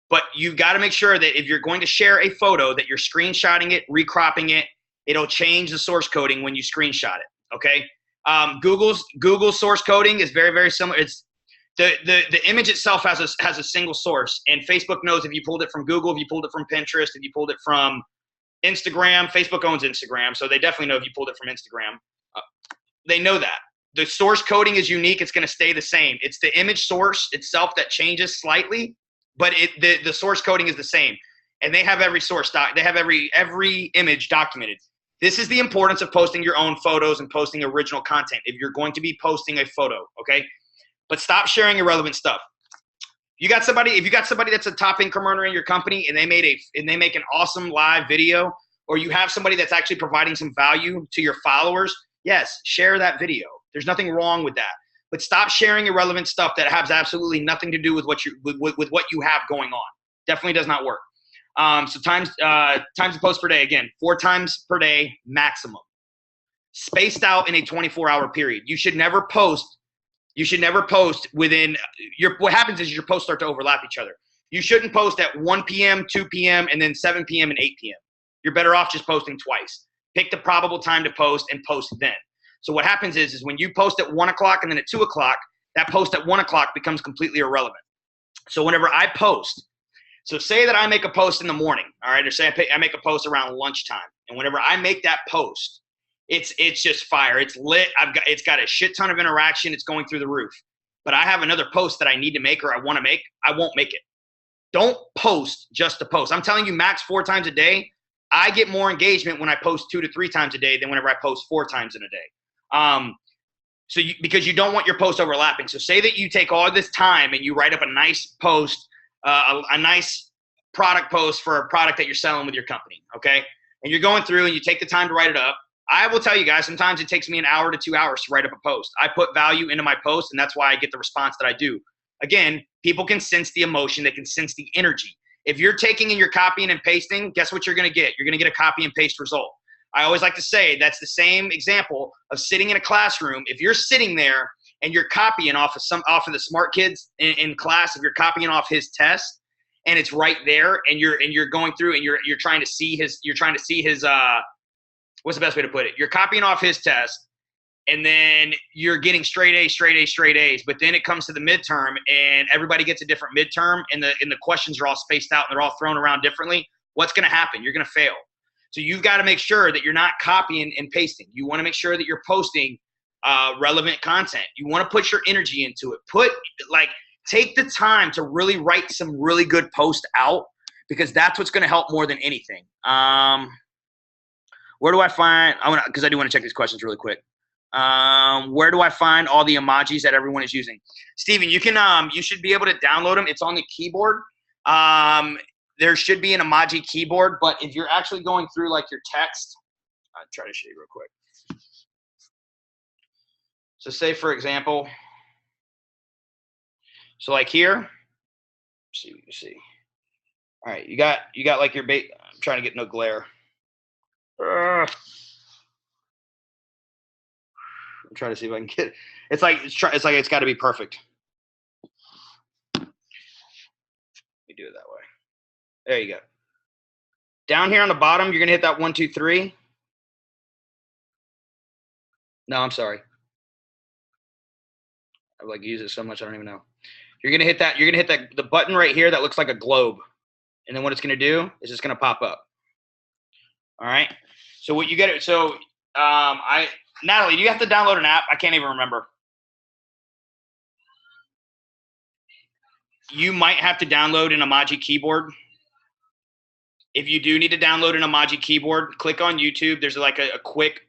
But you've got to make sure that if you're going to share a photo that you're screenshotting it, recropping it, it'll change the source coding when you screenshot it, okay? Google's source coding is very, very similar. It's the image itself has a single source, and Facebook knows if you pulled it from Google, if you pulled it from Pinterest, if you pulled it from Instagram. Facebook owns Instagram, so they definitely know if you pulled it from Instagram. They know that. The source coding is unique. It's going to stay the same. It's the image source itself that changes slightly, but the source coding is the same. And they have every source they have every image documented. This is the importance of posting your own photos and posting original content if you're going to be posting a photo, okay? But stop sharing irrelevant stuff. If you got somebody that's a top income earner in your company and they make an awesome live video, or you have somebody that's actually providing some value to your followers, yes, share that video. There's nothing wrong with that. But stop sharing irrelevant stuff that has absolutely nothing to do with what you have going on. Definitely does not work. So times to post per day, again, 4 times per day maximum. Spaced out in a 24-hour period. You should never post within what happens is your posts start to overlap each other. You shouldn't post at 1 p.m., 2 p.m., and then 7 p.m. and 8 p.m. You're better off just posting twice. Pick the probable time to post and post then. So what happens is when you post at 1 o'clock and then at 2 o'clock, that post at 1 o'clock becomes completely irrelevant. So whenever I post, so say that I make a post in the morning, all right, or say I make a post around lunchtime, and whenever I make that post, it's just fire. It's lit. It's got a shit ton of interaction. It's going through the roof. But I have another post that I need to make or I want to make. I won't make it. Don't post just to post. I'm telling you, max 4 times a day. I get more engagement when I post 2 to 3 times a day than whenever I post 4 times in a day. Because you don't want your posts overlapping. So say that you take all this time and you write up a nice post, a nice product post for a product that you're selling with your company, okay? And you're going through and you take the time to write it up. I will tell you guys, sometimes it takes me 1 hour to 2 hours to write up a post. I put value into my post, and that's why I get the response that I do. Again, people can sense the emotion. They can sense the energy. If you're taking and you're copying and pasting, guess what you're going to get? You're going to get a copy and paste result. I always like to say that's the same example of sitting in a classroom. If you're sitting there and you're copying off of the smart kids in class, if you're copying off his test and it's right there, and you're going through and you're trying to see his what's the best way to put it? You're copying off his test, and then you're getting straight A's. But then it comes to the midterm, and everybody gets a different midterm, and the questions are all spaced out and they're all thrown around differently. What's going to happen? You're going to fail. So you've got to make sure that you're not copying and pasting. You want to make sure that you're posting relevant content. You want to put your energy into it. Take the time to really write some really good posts out, because that's what's going to help more than anything. Where do I find? Because I do want to check these questions really quick. Where do I find all the emojis that everyone is using? Steven, you can you should be able to download them. It's on the keyboard. There should be an emoji keyboard, but if you're actually going through like your text, I'll try to show you real quick. So say for example, so like here, let's see what you see. All right, you got like your bait. I'm trying to get no glare. I'm trying to see if I can get it. It's like it's got to be perfect. Let me do it that way. There you go. Down here on the bottom, you're gonna hit that 1, 2, 3. No, I'm sorry. I like use it so much I don't even know. You're gonna hit that. You're gonna hit the button right here that looks like a globe, and then what it's gonna do is it's gonna pop up. All right. So what you get it. So Natalie, do you have to download an app? I can't even remember. You might have to download an emoji keyboard. If you do need to download an emoji keyboard, click on YouTube. There's like a quick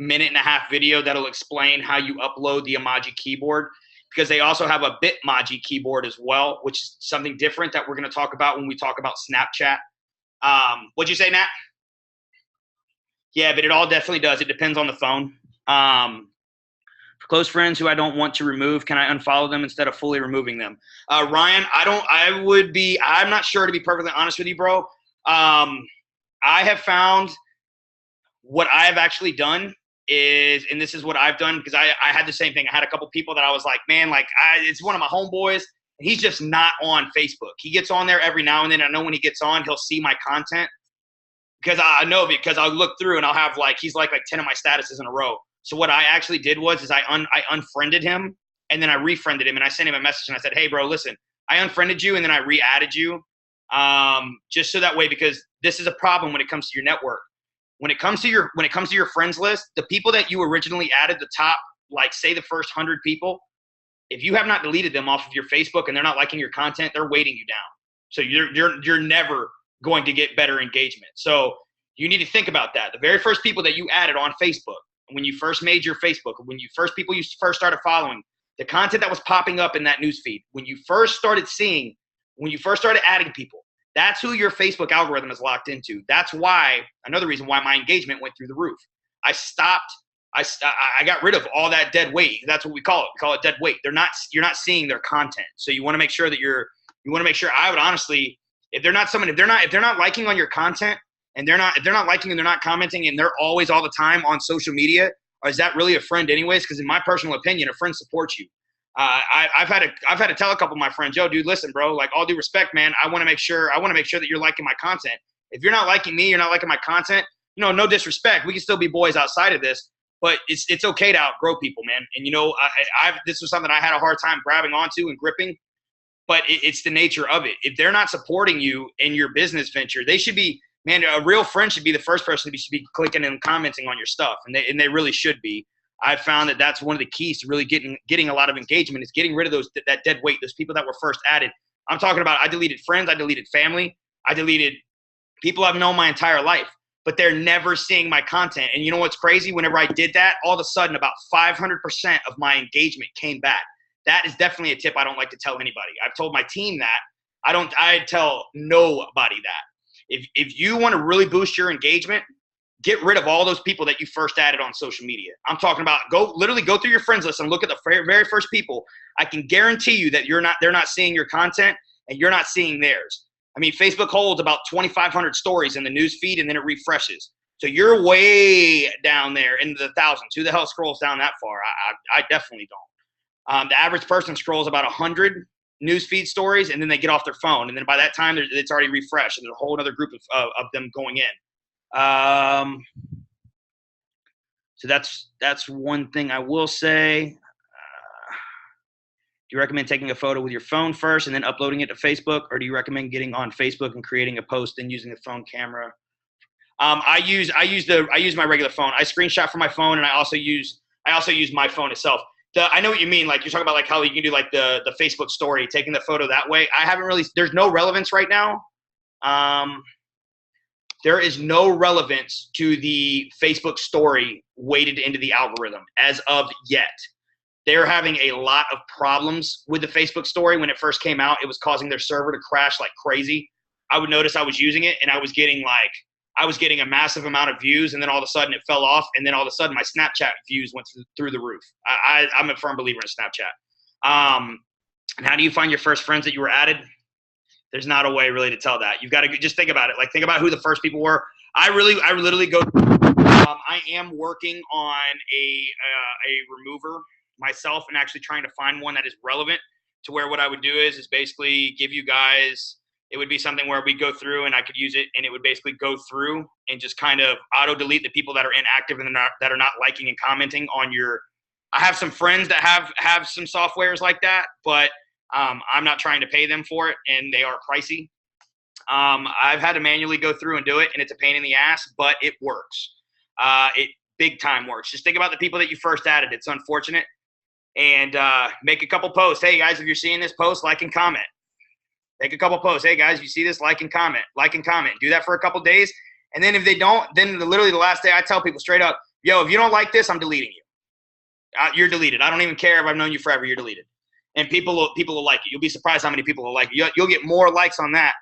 1.5-minute video that'll explain how you upload the emoji keyboard, because they also have a Bitmoji keyboard as well, which is something different that we're going to talk about when we talk about Snapchat. What'd you say, Nat? Yeah, but it all definitely does. It depends on the phone. For close friends who I don't want to remove, can I unfollow them instead of fully removing them? Ryan, I'm not sure, to be perfectly honest with you, bro. I have found what I have actually done is, and this is what I've done, because I had the same thing. I had a couple people that I was like, man, it's one of my homeboys, and he's just not on Facebook. He gets on there every now and then. I know when he gets on, he'll see my content, because I know, because I'll look through and I'll have he's like 10 of my statuses in a row. So what I actually did was I unfriended him, and then I refriended him, and I sent him a message and I said, hey bro, listen, I unfriended you and then I re-added you. Just so that way, because this is a problem when it comes to your network. When it comes to your friends list, the people that you originally added, the top, say the first 100 people, if you have not deleted them off of your Facebook and they're not liking your content, they're weighting you down. So you're never going to get better engagement. So you need to think about that. The very first people that you added on Facebook, when you first made your Facebook, when you first started following, the content that was popping up in that newsfeed, when you first started adding people, that's who your Facebook algorithm is locked into. That's why, another reason why my engagement went through the roof. I got rid of all that dead weight. That's what we call it. We call it dead weight. You're not seeing their content. So you want to make sure that I would honestly, if they're not liking on your content, and they're not liking and they're not commenting, and they're always all the time on social media, or is that really a friend anyways? Because in my personal opinion, a friend supports you. I've had to tell a couple of my friends, yo, dude, listen, bro, all due respect, man, I want to make sure that you're liking my content. If you're not liking me, you're not liking my content, no disrespect. We can still be boys outside of this, but it's okay to outgrow people, man. And this was something I had a hard time grabbing onto and gripping, but it's the nature of it. If they're not supporting you in your business venture, they should be, man, a real friend should be the first person to be clicking and commenting on your stuff. And they really should be. I've found that that's one of the keys to really getting a lot of engagement, is getting rid of that dead weight, those people that were first added. I'm talking about, I deleted friends, I deleted family, I deleted people I've known my entire life, but they're never seeing my content. And you know what's crazy? Whenever I did that, all of a sudden about 500% of my engagement came back. That is definitely a tip I don't like to tell anybody. I've told my team that. I tell nobody that. If you want to really boost your engagement, get rid of all those people that you first added on social media. I'm talking about literally go through your friends list and look at the very first people. I can guarantee you that they're not seeing your content and you're not seeing theirs. I mean, Facebook holds about 2,500 stories in the news feed, and then it refreshes. So you're way down there into the thousands. Who the hell scrolls down that far? I definitely don't. The average person scrolls about 100 newsfeed stories, and then they get off their phone. And then by that time, it's already refreshed, and there's a whole other group of them going in. So that's one thing I will say. Do you recommend taking a photo with your phone first and then uploading it to Facebook, or do you recommend getting on Facebook and creating a post and using the phone camera? I use my regular phone. I screenshot from my phone, and I also use my phone itself. I know what you mean. Like you're talking about like how you can do like the Facebook story, taking the photo that way. I haven't really. There's no relevance right now. There is no relevance to the Facebook story weighted into the algorithm as of yet. They're having a lot of problems with the Facebook story. When it first came out, it was causing their server to crash like crazy. I would notice I was using it, and I was getting a massive amount of views, and then all of a sudden it fell off, and then all of a sudden my Snapchat views went through the roof. I'm a firm believer in Snapchat. And how do you find your first friends that you were added? There's not a way really to tell that. You've got to just think about it. Like think about who the first people were. I literally go. I am working on a remover myself, and actually trying to find one that is relevant to where what I would do is basically give you guys. It would be something where we go through and I could use it, and it would basically go through and just kind of auto delete the people that are inactive and that are not liking and commenting on your. I have some friends that have some softwares like that, but I'm not trying to pay them for it, and they are pricey. I've had to manually go through and do it, and it's a pain in the ass, but it works. It big time works. Just think about the people that you first added. It's unfortunate, and make a couple posts. Hey guys, if you're seeing this post, like and comment. Make a couple posts. Hey guys, you see this? Like and comment. Like and comment. Do that for a couple days, and then if they don't, then literally the last day I tell people straight up, yo, if you don't like this, I'm deleting you. You're deleted. I don't even care if I've known you forever. You're deleted. And people will like it. You'll be surprised how many people will like it. You'll get more likes on that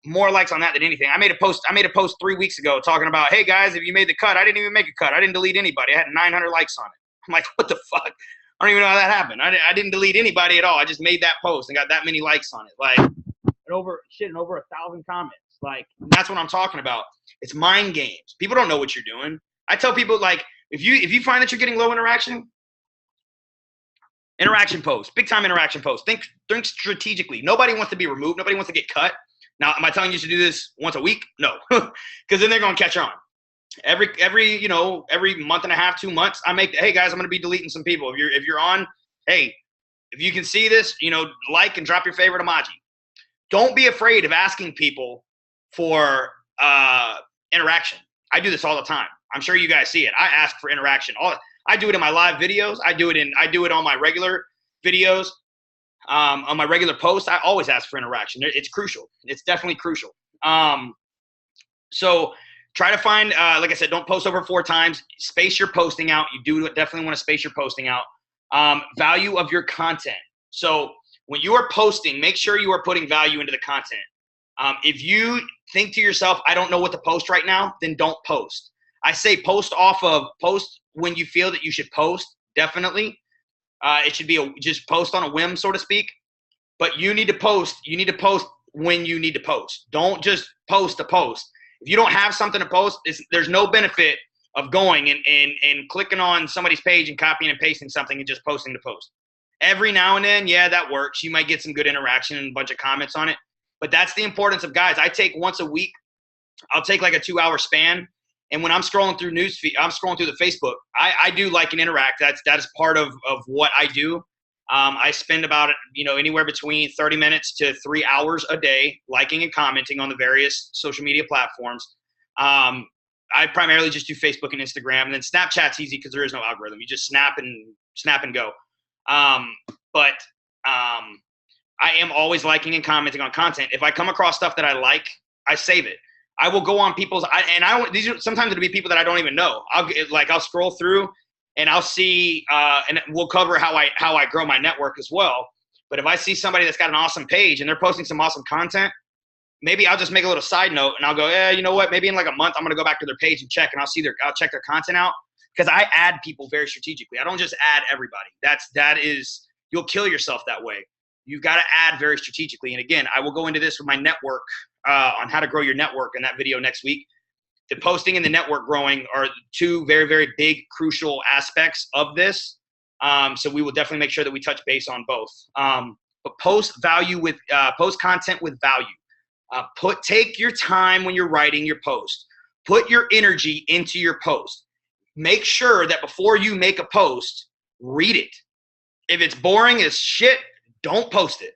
than anything. I made a post 3 weeks ago talking about, hey guys, if you made the cut, I didn't even make a cut. I didn't delete anybody. I had 900 likes on it. I'm like, what the fuck? I don't even know how that happened. I didn't delete anybody at all. I just made that post and got that many likes on it. Like, and over 1,000 comments. Like, that's what I'm talking about. It's mind games. People don't know what you're doing. I tell people, like, if you find that you're getting low interaction posts, big time interaction posts. Think strategically. Nobody wants to be removed. Nobody wants to get cut. Now, am I telling you to do this once a week? No, because then they're going to catch on. Every month and a half, 2 months, hey guys, I'm going to be deleting some people. If you're on, hey, if you can see this, like and drop your favorite emoji. Don't be afraid of asking people for interaction. I do this all the time. I'm sure you guys see it. I ask for interaction. I do it in my live videos. I do it on my regular videos. On my regular posts, I always ask for interaction. It's crucial. It's definitely crucial. So try to find, like I said, don't post over 4 times. Space your posting out. You do definitely want to space your posting out. Value of your content. So when you are posting, make sure you are putting value into the content. If you think to yourself, I don't know what to post right now, then don't post. I say post when you feel that you should post, definitely. It should be just post on a whim, so to speak. But you need to post. You need to post when you need to post. Don't just post to post. If you don't have something to post, there's no benefit of going and clicking on somebody's page and copying and pasting something and just posting to post. Every now and then, yeah, that works. You might get some good interaction and a bunch of comments on it. But that's the importance of, guys, I take once a week. I'll take like a 2-hour span. And when I'm scrolling through newsfeed, I'm scrolling through the Facebook. I do like and interact. That is part of what I do. I spend about anywhere between 30 minutes to 3 hours a day liking and commenting on the various social media platforms. I primarily just do Facebook and Instagram, and then Snapchat's easy because there is no algorithm. You just snap and go. But I am always liking and commenting on content. If I come across stuff that I like, I save it. I will go on people's, sometimes it'll be people that I don't even know. I'll scroll through and I'll see, and we'll cover how I grow my network as well. But if I see somebody that's got an awesome page and they're posting some awesome content, maybe I'll just make a little side note and I'll go, you know what? Maybe in like a month, I'm going to go back to their page and check, and I'll check their content out, because I add people very strategically. I don't just add everybody. You'll kill yourself that way. you've got to add very strategically. And again, I will go into this with my network on how to grow your network in that video next week. The posting and the network growing are two very, very big, crucial aspects of this. So we will definitely make sure that we touch base on both. But post content with value. Take your time when you're writing your post. Put your energy into your post. Make sure that before you make a post, read it. If it's boring as shit, don't post it.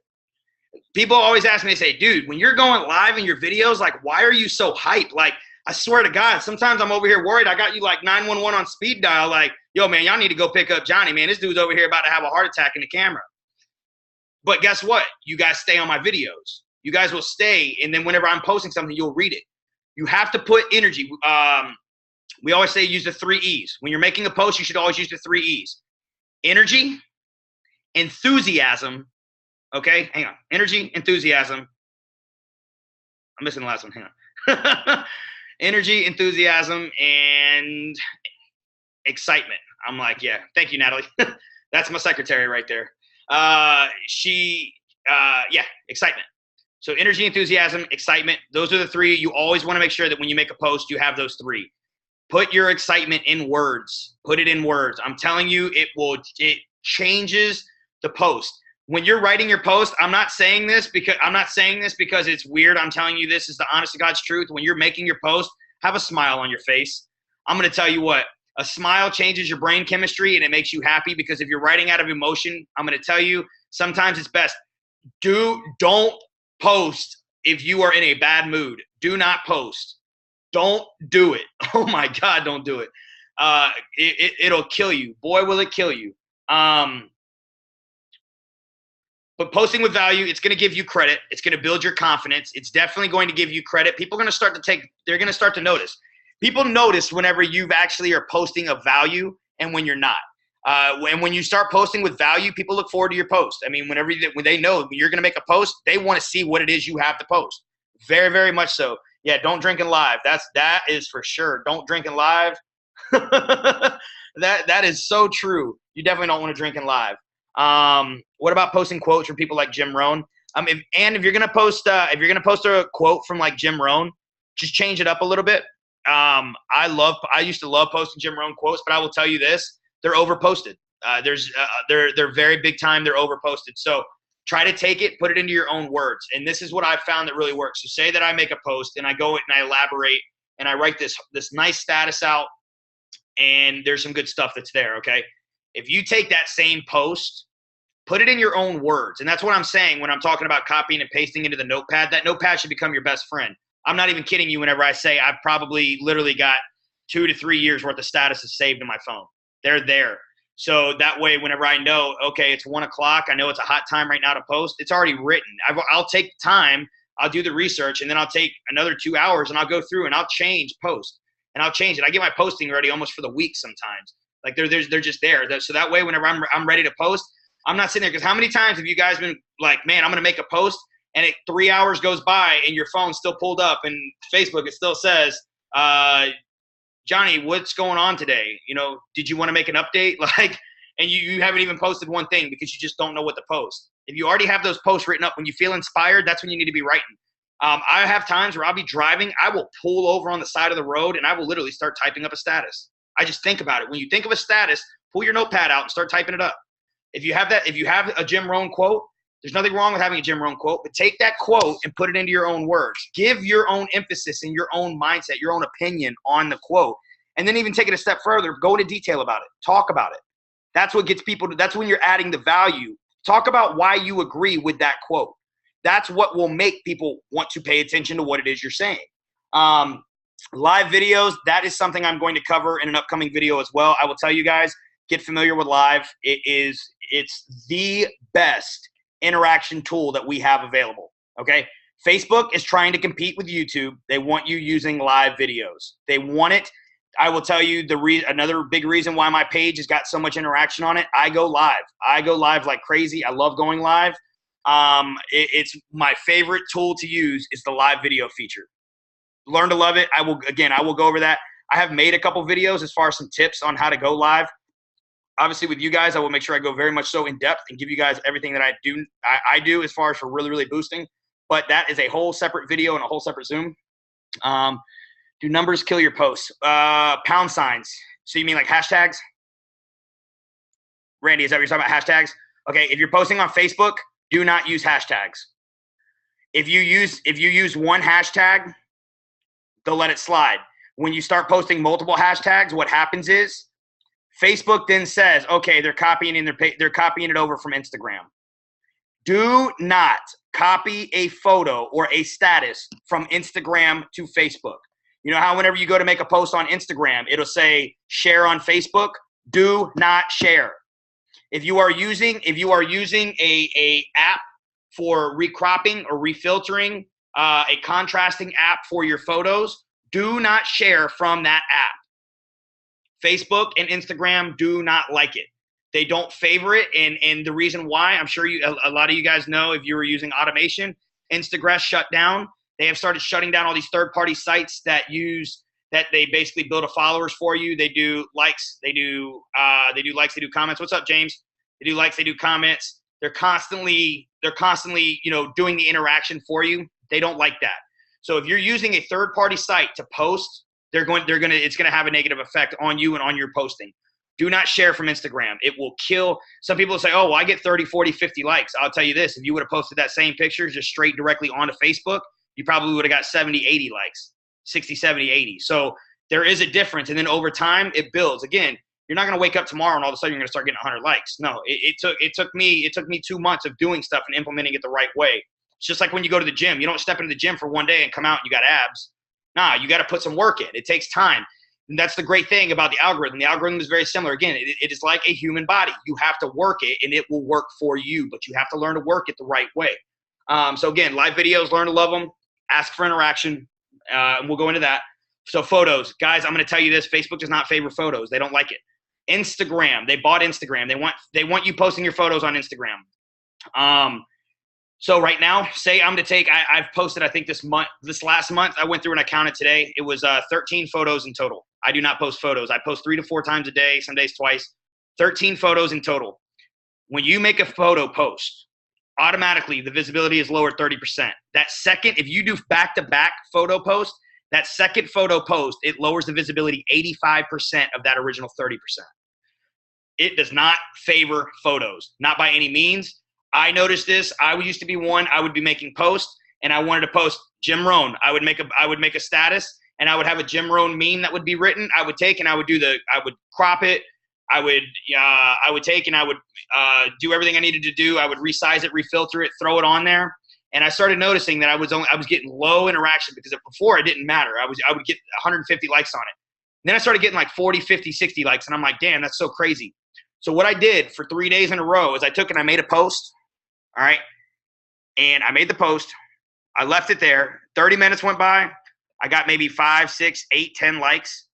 People always ask me, they say, dude, when you're going live in your videos, like, why are you so hyped? Like, I swear to God, sometimes I'm over here worried. I got you like 911 on speed dial. Like, yo, man, y'all need to go pick up Johnny, man. This dude's over here about to have a heart attack in the camera. But guess what? You guys stay on my videos. You guys will stay. And then whenever I'm posting something, you'll read it. You have to put energy. We always say use the 3 E's. When you're making a post, you should always use the 3 E's. Energy, enthusiasm. Okay, hang on. Energy, enthusiasm. I'm missing the last one. Hang on. Energy, enthusiasm, and excitement. I'm like, yeah, thank you, Natalie. That's my secretary right there. Yeah, excitement. So energy, enthusiasm, excitement. Those are the 3. You always want to make sure that when you make a post, you have those 3. Put your excitement in words. Put it in words. I'm telling you, it changes the post. When you're writing your post, I'm not saying this because it's weird. I'm telling you, this is the honest to God's truth. When you're making your post, have a smile on your face. I'm going to tell you what, a smile changes your brain chemistry and it makes you happy, because if you're writing out of emotion, I'm going to tell you, sometimes it's best. Don't post if you are in a bad mood. Do not post. Don't do it. Oh my God, don't do it. It'll kill you. Boy, will it kill you. But posting with value, it's going to give you credit. It's going to build your confidence. It's definitely going to give you credit. People are going to start to notice. People notice whenever you actually are posting of value and when you're not. When you start posting with value, people look forward to your post. I mean, when they know when you're going to make a post, they want to see what it is you have to post. Very, very much so. Yeah, don't drink in live. That is for sure. Don't drink in live. That is so true. You definitely don't want to drink in live. What about posting quotes from people like Jim Rohn? If you're gonna post a quote from like Jim Rohn, just change it up a little bit. I used to love posting Jim Rohn quotes, but I will tell you this: they're overposted. They're very big time. They're overposted. So try to take it, put it into your own words. And this is what I've found that really works. So say that I make a post and I go and I elaborate and I write this nice status out, and there's some good stuff that's there. Okay, if you take that same post, put it in your own words. And that's what I'm saying when I'm talking about copying and pasting into the notepad. That notepad should become your best friend. I'm not even kidding you whenever I say I've probably literally got 2 to 3 years worth of statuses saved in my phone. They're there. So that way, whenever I know, okay, it's 1 o'clock, I know it's a hot time right now to post, it's already written. I'll take the time, I'll do the research, and then I'll take another 2 hours and I'll go through and I'll change post. And I'll change it. I get my posting ready almost for the week sometimes. Like they're just there. So that way, whenever I'm ready to post, I'm not sitting there, because how many times have you guys been like, man, I'm going to make a post, and 3 hours goes by and your phone's still pulled up and Facebook, it still says, Johnny, what's going on today? You know, did you want to make an update? Like, and you haven't even posted one thing because you just don't know what to post. If you already have those posts written up, when you feel inspired, that's when you need to be writing. I have times where I'll be driving, I will pull over on the side of the road and I will literally start typing up a status. I just think about it. When you think of a status, pull your notepad out and start typing it up. If you have a Jim Rohn quote, there's nothing wrong with having a Jim Rohn quote, but take that quote and put it into your own words. Give your own emphasis and your own mindset, your own opinion on the quote. And then even take it a step further, go into detail about it. Talk about it. That's what gets people that's when you're adding the value. Talk about why you agree with that quote. That's what will make people want to pay attention to what it is you're saying. Live videos, that is something I'm going to cover in an upcoming video as well. I will tell you guys, get familiar with live. It's the best interaction tool that we have available. Okay. Facebook is trying to compete with YouTube. They want you using live videos. They want it. I will tell you another big reason why my page has got so much interaction on it. I go live. I go live like crazy. I love going live. It's my favorite tool to use is the live video feature. Learn to love it. I will go over that. I have made a couple videos as far as some tips on how to go live. obviously with you guys, I will make sure I go very much so in depth and give you guys everything that I do as far as for really, really boosting. But that is a whole separate video and a whole separate Zoom. Do numbers kill your posts? Pound signs. So you mean like hashtags? Randy, is that what you're talking about, hashtags? Okay, if you're posting on Facebook, do not use hashtags. If you use one hashtag, they'll let it slide. When you start posting multiple hashtags, what happens is Facebook then says, okay, they're copying it over from Instagram. Do not copy a photo or a status from Instagram to Facebook. You know how whenever you go to make a post on Instagram, it'll say share on Facebook? Do not share. If you are using a app for recropping or refiltering, a contrasting app for your photos, do not share from that app. Facebook and Instagram do not like it. They don't favor it, and the reason why, I'm sure a lot of you guys know, if you were using automation, Instagram shut down. They have started shutting down all these third-party sites that they basically build a followers for you. They do likes, they do comments. What's up, James? They do likes, they do comments. They're constantly, doing the interaction for you. They don't like that. So if you're using a third-party site to post, it's gonna have a negative effect on you and on your posting. Do not share from Instagram. It will kill. Some people say, oh, well, I get 30, 40, 50 likes. I'll tell you this, if you would have posted that same picture just straight directly onto Facebook, you probably would have got 70, 80 likes, 60, 70, 80. So there is a difference. And then over time, it builds. Again, you're not going to wake up tomorrow and all of a sudden you're going to start getting 100 likes. No, it took me 2 months of doing stuff and implementing it the right way. It's just like when you go to the gym. You don't step into the gym for one day and come out and you got abs. Nah, you got to put some work in. It takes time. And that's the great thing about the algorithm. The algorithm is very similar. Again, it is like a human body. You have to work it, and it will work for you, but you have to learn to work it the right way. So again, live videos, learn to love them, ask for interaction, and we'll go into that. So photos. Guys, I'm going to tell you this. Facebook does not favor photos. They don't like it. Instagram. They bought Instagram. They want you posting your photos on Instagram. So right now, say I'm going to take, I've posted, I think this last month, I went through and I counted today. It was 13 photos in total. I do not post photos. I post 3 to 4 times a day, some days twice. 13 photos in total. When you make a photo post, automatically the visibility is lowered 30%. That second, if you do back-to-back photo post, that second photo post, it lowers the visibility 85% of that original 30%. It does not favor photos, not by any means. I noticed this. I used to be one. I would be making posts, and I wanted to post Jim Rohn. I would make a status, and I would have a Jim Rohn meme that would be written. I would take and I would crop it. I would take and I would do everything I needed to do. I would resize it, refilter it, throw it on there. And I started noticing that I was getting low interaction because before it didn't matter. I would get 150 likes on it. And then I started getting like 40, 50, 60 likes, and I'm like, damn, that's so crazy. So what I did for 3 days in a row is I took and I made a post. All right. And I made the post. I left it there. 30 minutes went by. I got maybe 5, 6, 8, 10 likes.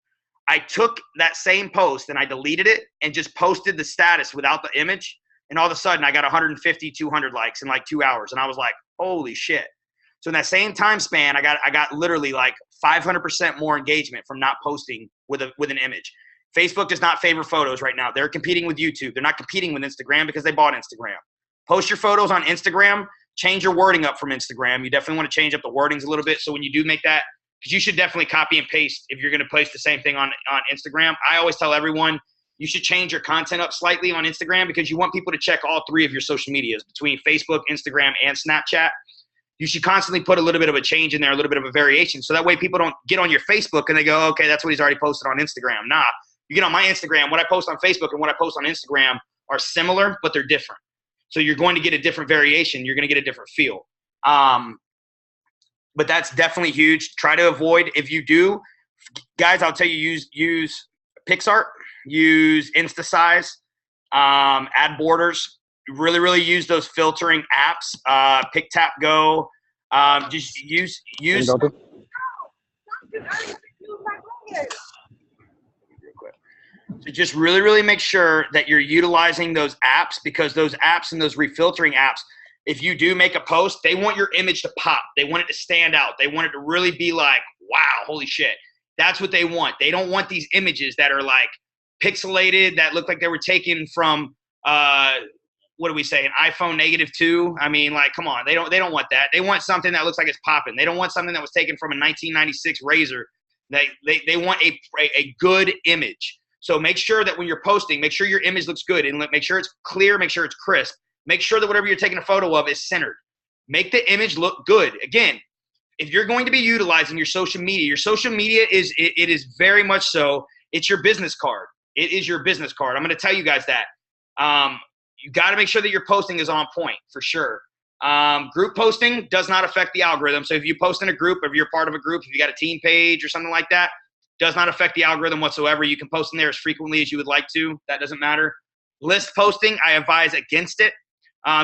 I took that same post and I deleted it and just posted the status without the image. And all of a sudden I got 150, 200 likes in like 2 hours. And I was like, holy shit. So in that same time span, I got literally like 500% more engagement from not posting with an image. Facebook does not favor photos right now. They're competing with YouTube. They're not competing with Instagram because they bought Instagram. Post your photos on Instagram. Change your wording up from Instagram. You definitely want to change up the wordings a little bit. So when you do make that, because you should definitely copy and paste if you're going to post the same thing on Instagram. I always tell everyone you should change your content up slightly on Instagram because you want people to check all 3 of your social medias between Facebook, Instagram, and Snapchat. You should constantly put a little bit of a change in there, a little bit of a variation. So that way people don't get on your Facebook and they go, okay, that's what he's already posted on Instagram. Nah, you get on my Instagram. What I post on Facebook and what I post on Instagram are similar, but they're different. So you're going to get a different variation. You're going to get a different feel. But that's definitely huge. Try to avoid, if you do, guys, I'll tell you, use PixArt, use InstaSize, add borders. Really, really use those filtering apps, PicTapGo. Just use. So just really, really make sure that you're utilizing those apps, because those apps and those refiltering apps, if you do make a post, they want your image to pop. They want it to stand out. They want it to really be like, wow, holy shit. That's what they want. They don't want these images that are like pixelated that looked like they were taken from what do we say, an iPhone -2. I mean, like, come on, they don't want that. They want something that looks like it's popping. They don't want something that was taken from a 1996 Razor. They want a good image. So make sure that when you're posting, make sure your image looks good and make sure it's clear, make sure it's crisp. Make sure that whatever you're taking a photo of is centered. Make the image look good. Again, if you're going to be utilizing your social media is very much so, it's your business card. It is your business card. I'm going to tell you guys that. You got to make sure that your posting is on point for sure. Group posting does not affect the algorithm. So if you post in a group, if you're part of a group, if you got a team page or something like that, does not affect the algorithm whatsoever. You can post in there as frequently as you would like to. That doesn't matter. List posting, I advise against it.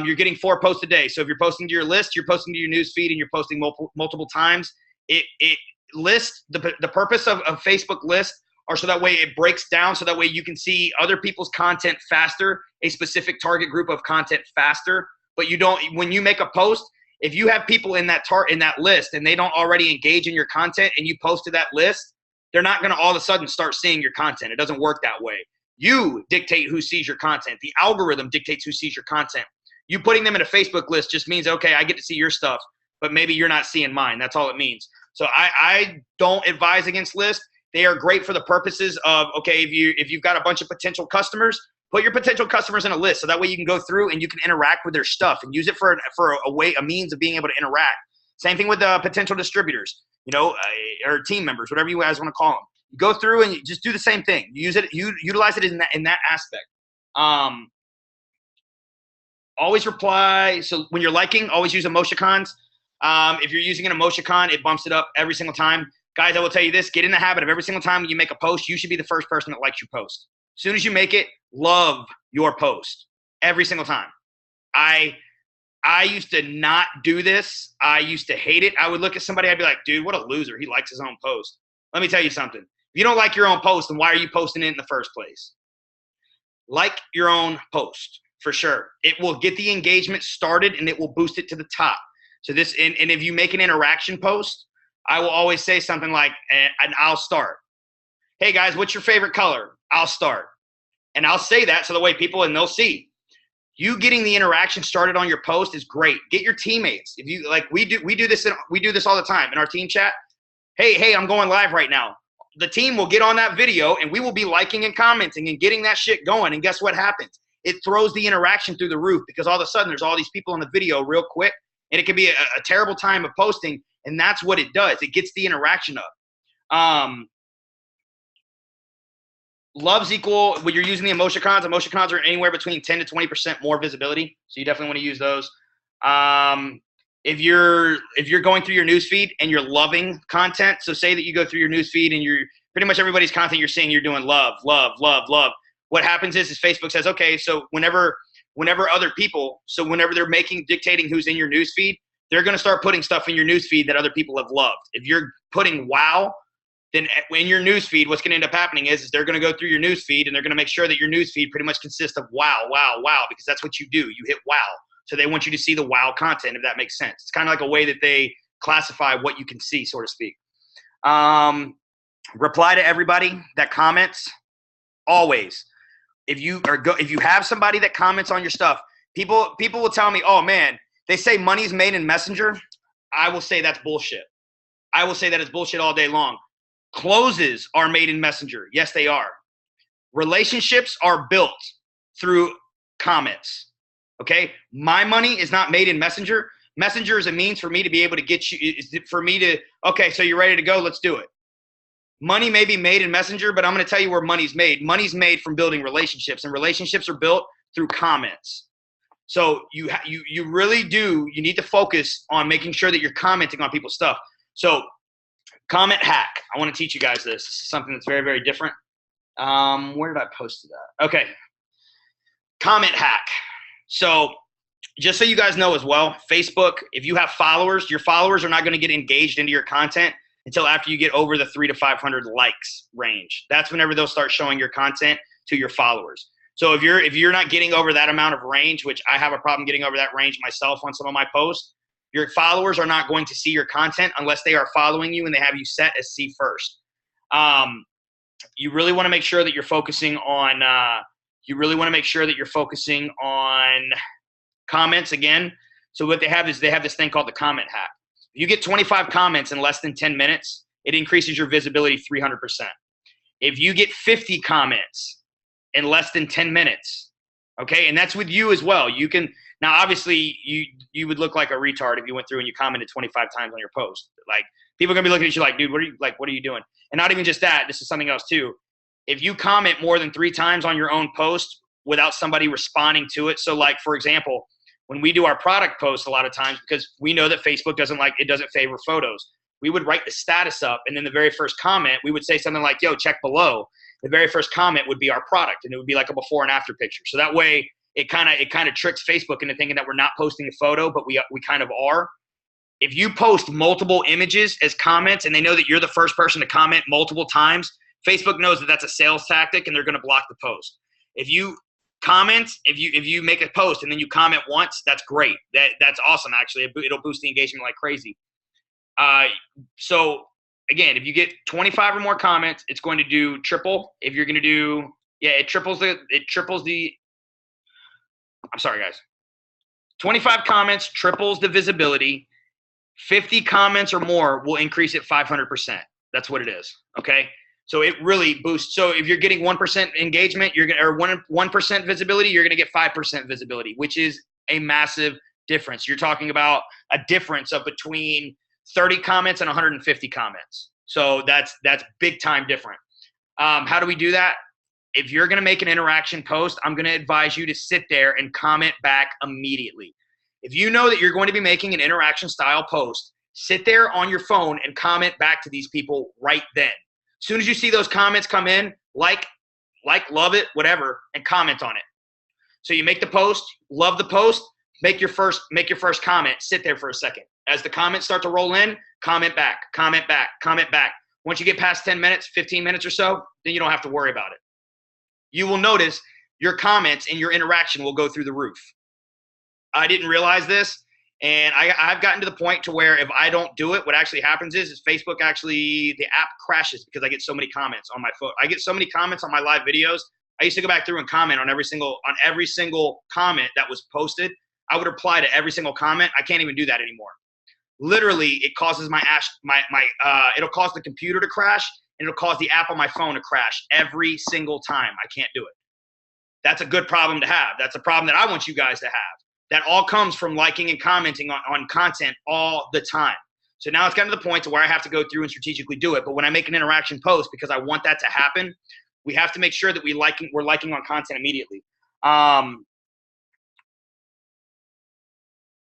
You're getting 4 posts a day. So if you're posting to your list, you're posting to your news feed, and you're posting multiple times. The purpose of Facebook list are so that way it breaks down, so that way you can see other people's content faster, a specific target group of content faster. But you don't, when you make a post, if you have people in that list and they don't already engage in your content and you post to that list, they're not going to all of a sudden start seeing your content. It doesn't work that way. You dictate who sees your content. The algorithm dictates who sees your content. You putting them in a Facebook list just means, okay, I get to see your stuff, but maybe you're not seeing mine. That's all it means. So I don't advise against lists. They are great for the purposes of, okay, if you've got a bunch of potential customers, put your potential customers in a list so that way you can go through and you can interact with their stuff and use it for a means of being able to interact. Same thing with potential distributors, or team members, whatever you guys want to call them. You go through and you just do the same thing. You utilize it in that aspect. Always reply. So when you're liking, always use emoticons. If you're using an emoticon, it bumps it up every single time. Guys, I will tell you this, get in the habit of every single time you make a post, you should be the first person that likes your post. As soon as you make it, love your post every single time. I used to not do this. I used to hate it. I would look at somebody, I'd be like, dude, what a loser. He likes his own post. Let me tell you something. If you don't like your own post, then why are you posting it in the first place? Like your own post, for sure. It will get the engagement started and it will boost it to the top. So this, and if you make an interaction post, I will always say something like, and I'll start. Hey guys, what's your favorite color? I'll start. And I'll say that so the way people, and they'll see. You getting the interaction started on your post is great. Get your teammates. If you like, we do this all the time in our team chat. Hey, I'm going live right now. The team will get on that video and we will be liking and commenting and getting that shit going. And guess what happens? It throws the interaction through the roof because all of a sudden there's all these people on the video real quick, and it can be a terrible time of posting. And that's what it does. It gets the interaction up. Loves equal, when you're using the emoticons are anywhere between 10 to 20% more visibility. So you definitely want to use those. If you're going through your newsfeed and you're loving content, so say that you go through your newsfeed and you're pretty much everybody's content you're seeing, you're doing love. What happens is Facebook says, okay, so whenever other people, so whenever they're dictating who's in your newsfeed, they're going to start putting stuff in your newsfeed that other people have loved. If you're putting wow, then in your newsfeed, what's going to end up happening is they're going to go through your newsfeed and they're going to make sure that your newsfeed pretty much consists of wow, because that's what you do. You hit wow. So they want you to see the wow content, if that makes sense. It's kind of like a way that they classify what you can see, so to speak. Reply to everybody that comments, always. If you have somebody that comments on your stuff, people will tell me, oh man, they say money's made in Messenger. I will say that's bullshit. I will say that it's bullshit all day long. Closes are made in Messenger. Yes, they are. Relationships are built through comments. Okay? My money is not made in Messenger. Messenger is a means for me to be able to get you, okay, so you're ready to go, let's do it. Money may be made in Messenger, but I'm going to tell you where money's made. Money's made from building relationships, and relationships are built through comments. So you really do, you need to focus on making sure that you're commenting on people's stuff. So comment hack. I want to teach you guys this. This is something that's very, very different. Where did I post that? Okay. Comment hack. So just so you guys know as well, Facebook, if you have followers, your followers are not going to get engaged into your content until after you get over the 300 to 500 likes range. That's whenever they'll start showing your content to your followers. So if you're not getting over that amount of range, which I have a problem getting over that range myself on some of my posts, your followers are not going to see your content unless they are following you and they have you set as see first. you really want to make sure that you're focusing on comments again. So what they have is they have this thing called the comment hack. If you get 25 comments in less than 10 minutes, it increases your visibility 300%. If you get 50 comments in less than 10 minutes, okay, and that's with you as well. You can now obviously you would look like a retard if you went through and you commented 25 times on your post. Like, people are gonna be looking at you like, dude, what are you doing? And not even just that, this is something else too. If you comment more than 3 times on your own post without somebody responding to it, so like for example, when we do our product posts a lot of times, because we know that Facebook doesn't favor photos, we would write the status up, and then the very first comment, we would say something like, yo, check below. The very first comment would be our product, and it would be like a before and after picture. So that way it kind of tricks Facebook into thinking that we're not posting a photo, but we kind of are. If you post multiple images as comments and they know that you're the first person to comment multiple times, Facebook knows that that's a sales tactic and they're going to block the post. If you comment, if you make a post and then you comment once, that's great. That's awesome, actually. It'll boost the engagement like crazy. So again, if you get 25 or more comments, it's going to do triple. If you're going to do, it triples the, I'm sorry guys. 25 comments triples the visibility. 50 comments or more will increase it 500%. That's what it is. Okay. So it really boosts. So if you're getting 1% engagement, you're going to, or 1% visibility, you're going to get 5% visibility, which is a massive difference. You're talking about a difference of between 30 comments and 150 comments. So that's big time different. How do we do that? If you're going to make an interaction post, I'm going to advise you to sit there and comment back immediately. If you know that you're going to be making an interaction style post, sit there on your phone and comment back to these people right then. As soon as you see those comments come in, like, love it, whatever, and comment on it. So you make the post, love the post, make your first comment, sit there for a second. As the comments start to roll in, comment back, comment back, comment back. Once you get past 10 minutes, 15 minutes or so, then you don't have to worry about it. You will notice your comments and your interaction will go through the roof. I didn't realize this, and I've gotten to the point to where if I don't do it, what actually happens is Facebook the app crashes because I get so many comments on my phone. I get so many comments on my live videos. I used to go back through and comment on every single comment that was posted. I would reply to every single comment. I can't even do that anymore. Literally, it causes it'll cause the computer to crash, and it'll cause the app on my phone to crash every single time. I can't do it. That's a good problem to have. That's a problem that I want you guys to have. That all comes from liking and commenting on content all the time. So now it's gotten to the point to where I have to go through and strategically do it. But when I make an interaction post, because I want that to happen, we have to make sure that we're liking on content immediately.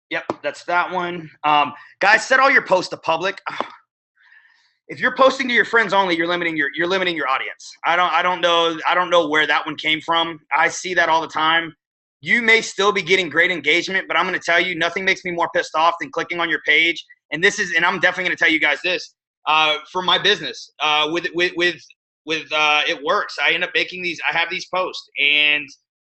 Yep, that's that one. Guys, set all your posts to public. If you're posting to your friends only, you're limiting your audience. I don't know where that one came from. I see that all the time. You may still be getting great engagement, but I'm going to tell you, nothing makes me more pissed off than clicking on your page. And I'm definitely going to tell you guys this, for my business, it works. I end up making I have these posts, and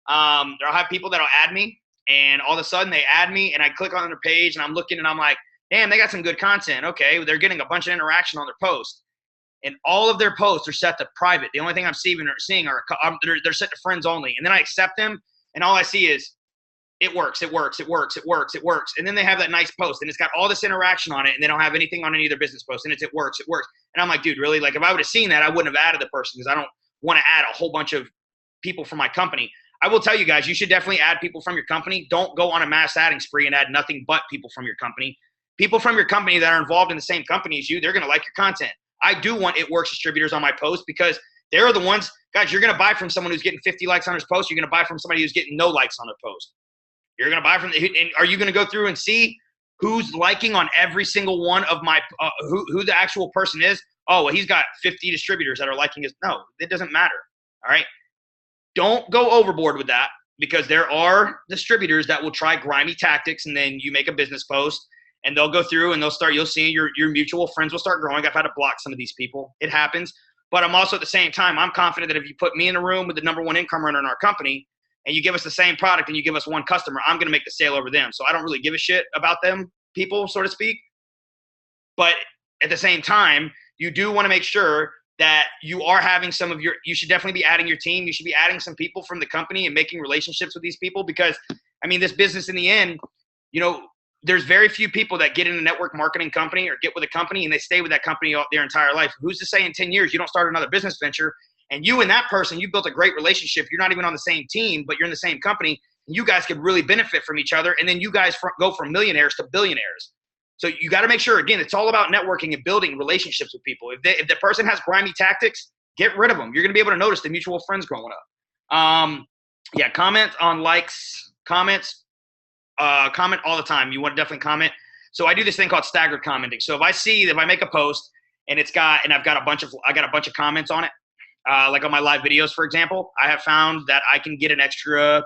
I'll have people that'll add me, and all of a sudden they add me, and I click on their page, and I'm looking, and I'm like, damn, they got some good content. Okay, they're getting a bunch of interaction on their post, and all of their posts are set to private. The only thing I'm seeing are they're set to friends only, and then I accept them. And all I see is it works. And then they have that nice post, and it's got all this interaction on it, and they don't have anything on any of their business posts. And it works. And I'm like, dude, really? Like, if I would have seen that, I wouldn't have added the person, because I don't want to add a whole bunch of people from my company. I will tell you guys, you should definitely add people from your company. Don't go on a mass adding spree and add nothing but people from your company. People from your company that are involved in the same company as you, they're going to like your content. I do want It Works distributors on my post, because they're the ones, guys, you're going to buy from someone who's getting 50 likes on his post. You're going to buy from somebody who's getting no likes on their post. You're going to buy from, and are you going to go through and see who's liking on every single one of my, who the actual person is? Oh, well, he's got 50 distributors that are liking his. No, it doesn't matter. All right. Don't go overboard with that, because there are distributors that will try grimy tactics, and then you make a business post and they'll go through and you'll see your mutual friends will start growing. I've had to block some of these people. It happens. But I'm also, at the same time, I'm confident that if you put me in a room with the #1 income earner in our company, and you give us the same product and you give us one customer, I'm going to make the sale over them. So I don't really give a shit about them people, so to speak. But at the same time, you do want to make sure that you are having you should definitely be adding your team. You should be adding some people from the company and making relationships with these people, because I mean, this business in the end, there's very few people that get in a network marketing company or get with a company and they stay with that company their entire life. Who's to say in 10 years you don't start another business venture and you and that person, you built a great relationship. You're not even on the same team, but you're in the same company. And you guys could really benefit from each other. And then you guys go from millionaires to billionaires. So you got to make sure, again, it's all about networking and building relationships with people. If the person has grimy tactics, get rid of them. You're going to be able to notice the mutual friends growing up. Yeah, comment on likes, comments. Comment all the time. You want to definitely comment. So I do this thing called staggered commenting. So if I make a post and I've got a bunch of comments on it, like on my live videos, for example, I have found that I can get an extra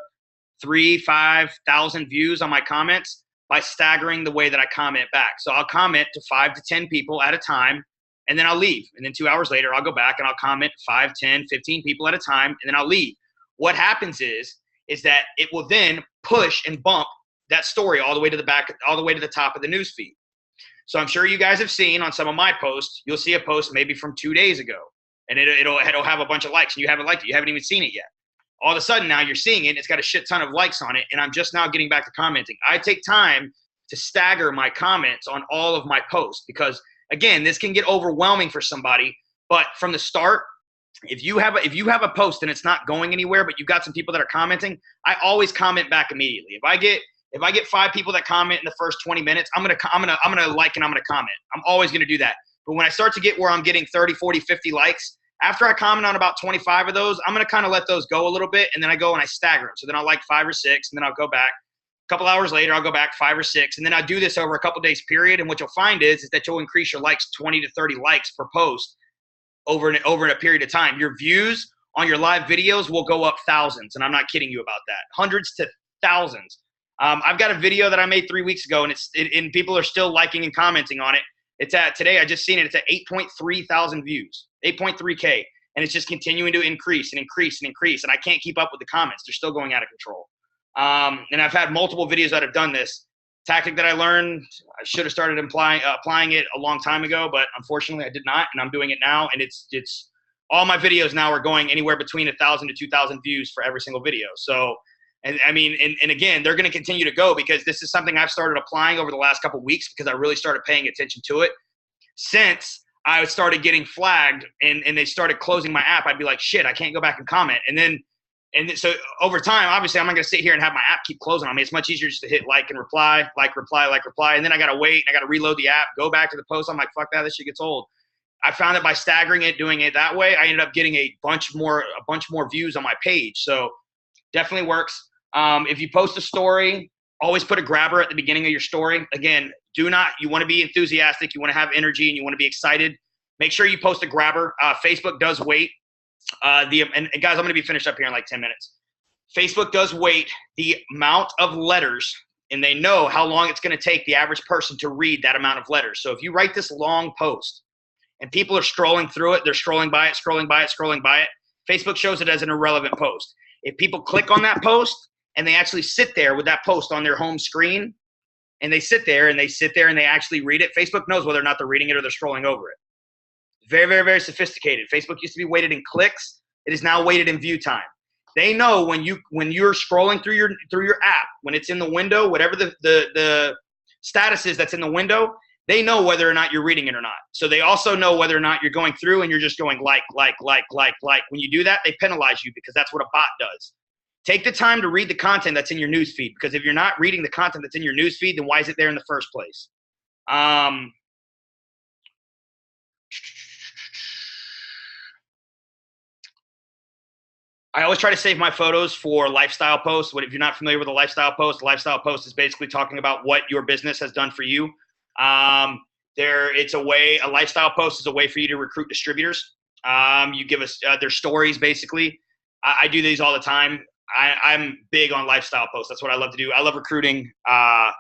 3,000-5,000 views on my comments by staggering the way that I comment back. So I'll comment to 5 to 10 people at a time, and then I'll leave. And then 2 hours later, I'll go back and I'll comment 5, 10, 15 people at a time, and then I'll leave. What happens is that it will then push and bump that story all the way to the back, all the way to the top of the news feed. So I'm sure you guys have seen on some of my posts, you'll see a post maybe from 2 days ago, and it'll have a bunch of likes, and you haven't liked it. You haven't even seen it yet. All of a sudden now you're seeing it. It's got a shit ton of likes on it, and I'm just now getting back to commenting. I take time to stagger my comments on all of my posts because, again, this can get overwhelming for somebody. But from the start, if you have a post and it's not going anywhere, but you've got some people that are commenting, I always comment back immediately. If I get 5 people that comment in the first 20 minutes, I'm gonna like and I'm gonna comment. I'm always gonna do that. But when I start to get where I'm getting 30, 40, 50 likes, after I comment on about 25 of those, I'm gonna kind of let those go a little bit, and then I go and I stagger them. So then I'll like 5 or 6, and then I'll go back. A couple hours later, I'll go back 5 or 6, and then I do this over a couple days period. And what you'll find is that you'll increase your likes 20 to 30 likes per post over in a period of time. Your views on your live videos will go up thousands, and I'm not kidding you about that. Hundreds to thousands. I've got a video that I made 3 weeks ago, and people are still liking and commenting on it. Today, I just seen it. It's at 8.3 thousand views, 8.3K, and it's just continuing to increase and increase and increase. And I can't keep up with the comments. They're still going out of control. And I've had multiple videos that have done this tactic that I learned. I should have started applying it a long time ago, but unfortunately I did not, and I'm doing it now. And it's all my videos now are going anywhere between 1,000 to 2,000 views for every single video. So, and I mean, and again, they're going to continue to go because this is something I've started applying over the last couple of weeks because I really started paying attention to it. Since I started getting flagged and they started closing my app, I'd be like, shit, I can't go back and comment. And so over time, obviously, I'm not going to sit here and have my app keep closing on me. It's much easier just to hit like and reply, like, reply, like, reply. And then I got to wait and I got to reload the app, go back to the post. I'm like, fuck that, this shit gets old. I found that by staggering it, doing it that way, I ended up getting a bunch more views on my page. So definitely works. If you post a story, always put a grabber at the beginning of your story. Again, you want to be enthusiastic, you want to have energy, and you want to be excited. Make sure you post a grabber. Facebook does wait. And guys, I'm going to be finished up here in like 10 minutes. Facebook does wait the amount of letters, and they know how long it's going to take the average person to read that amount of letters. So if you write this long post and people are scrolling through it, they're scrolling by it, scrolling by it, scrolling by it, Facebook shows it as an irrelevant post. If people click on that post and they actually sit there with that post on their home screen, and they sit there and they actually read it, Facebook knows whether or not they're reading it or they're scrolling over it. Very, very, very sophisticated. Facebook used to be weighted in clicks. It is now weighted in view time. They know when you're scrolling through your app, when it's in the window, whatever the status is that's in the window, they know whether or not you're reading it or not. So they also know whether or not you're going through and you're just going like. When you do that, they penalize you because that's what a bot does. Take the time to read the content that's in your newsfeed, because if you're not reading the content that's in your newsfeed, then why is it there in the first place? I always try to save my photos for lifestyle posts. If you're not familiar with a lifestyle post is basically talking about what your business has done for you. A lifestyle post is a way for you to recruit distributors. You give us their stories, basically. I do these all the time. I'm big on lifestyle posts. That's what I love to do. I love recruiting. I'm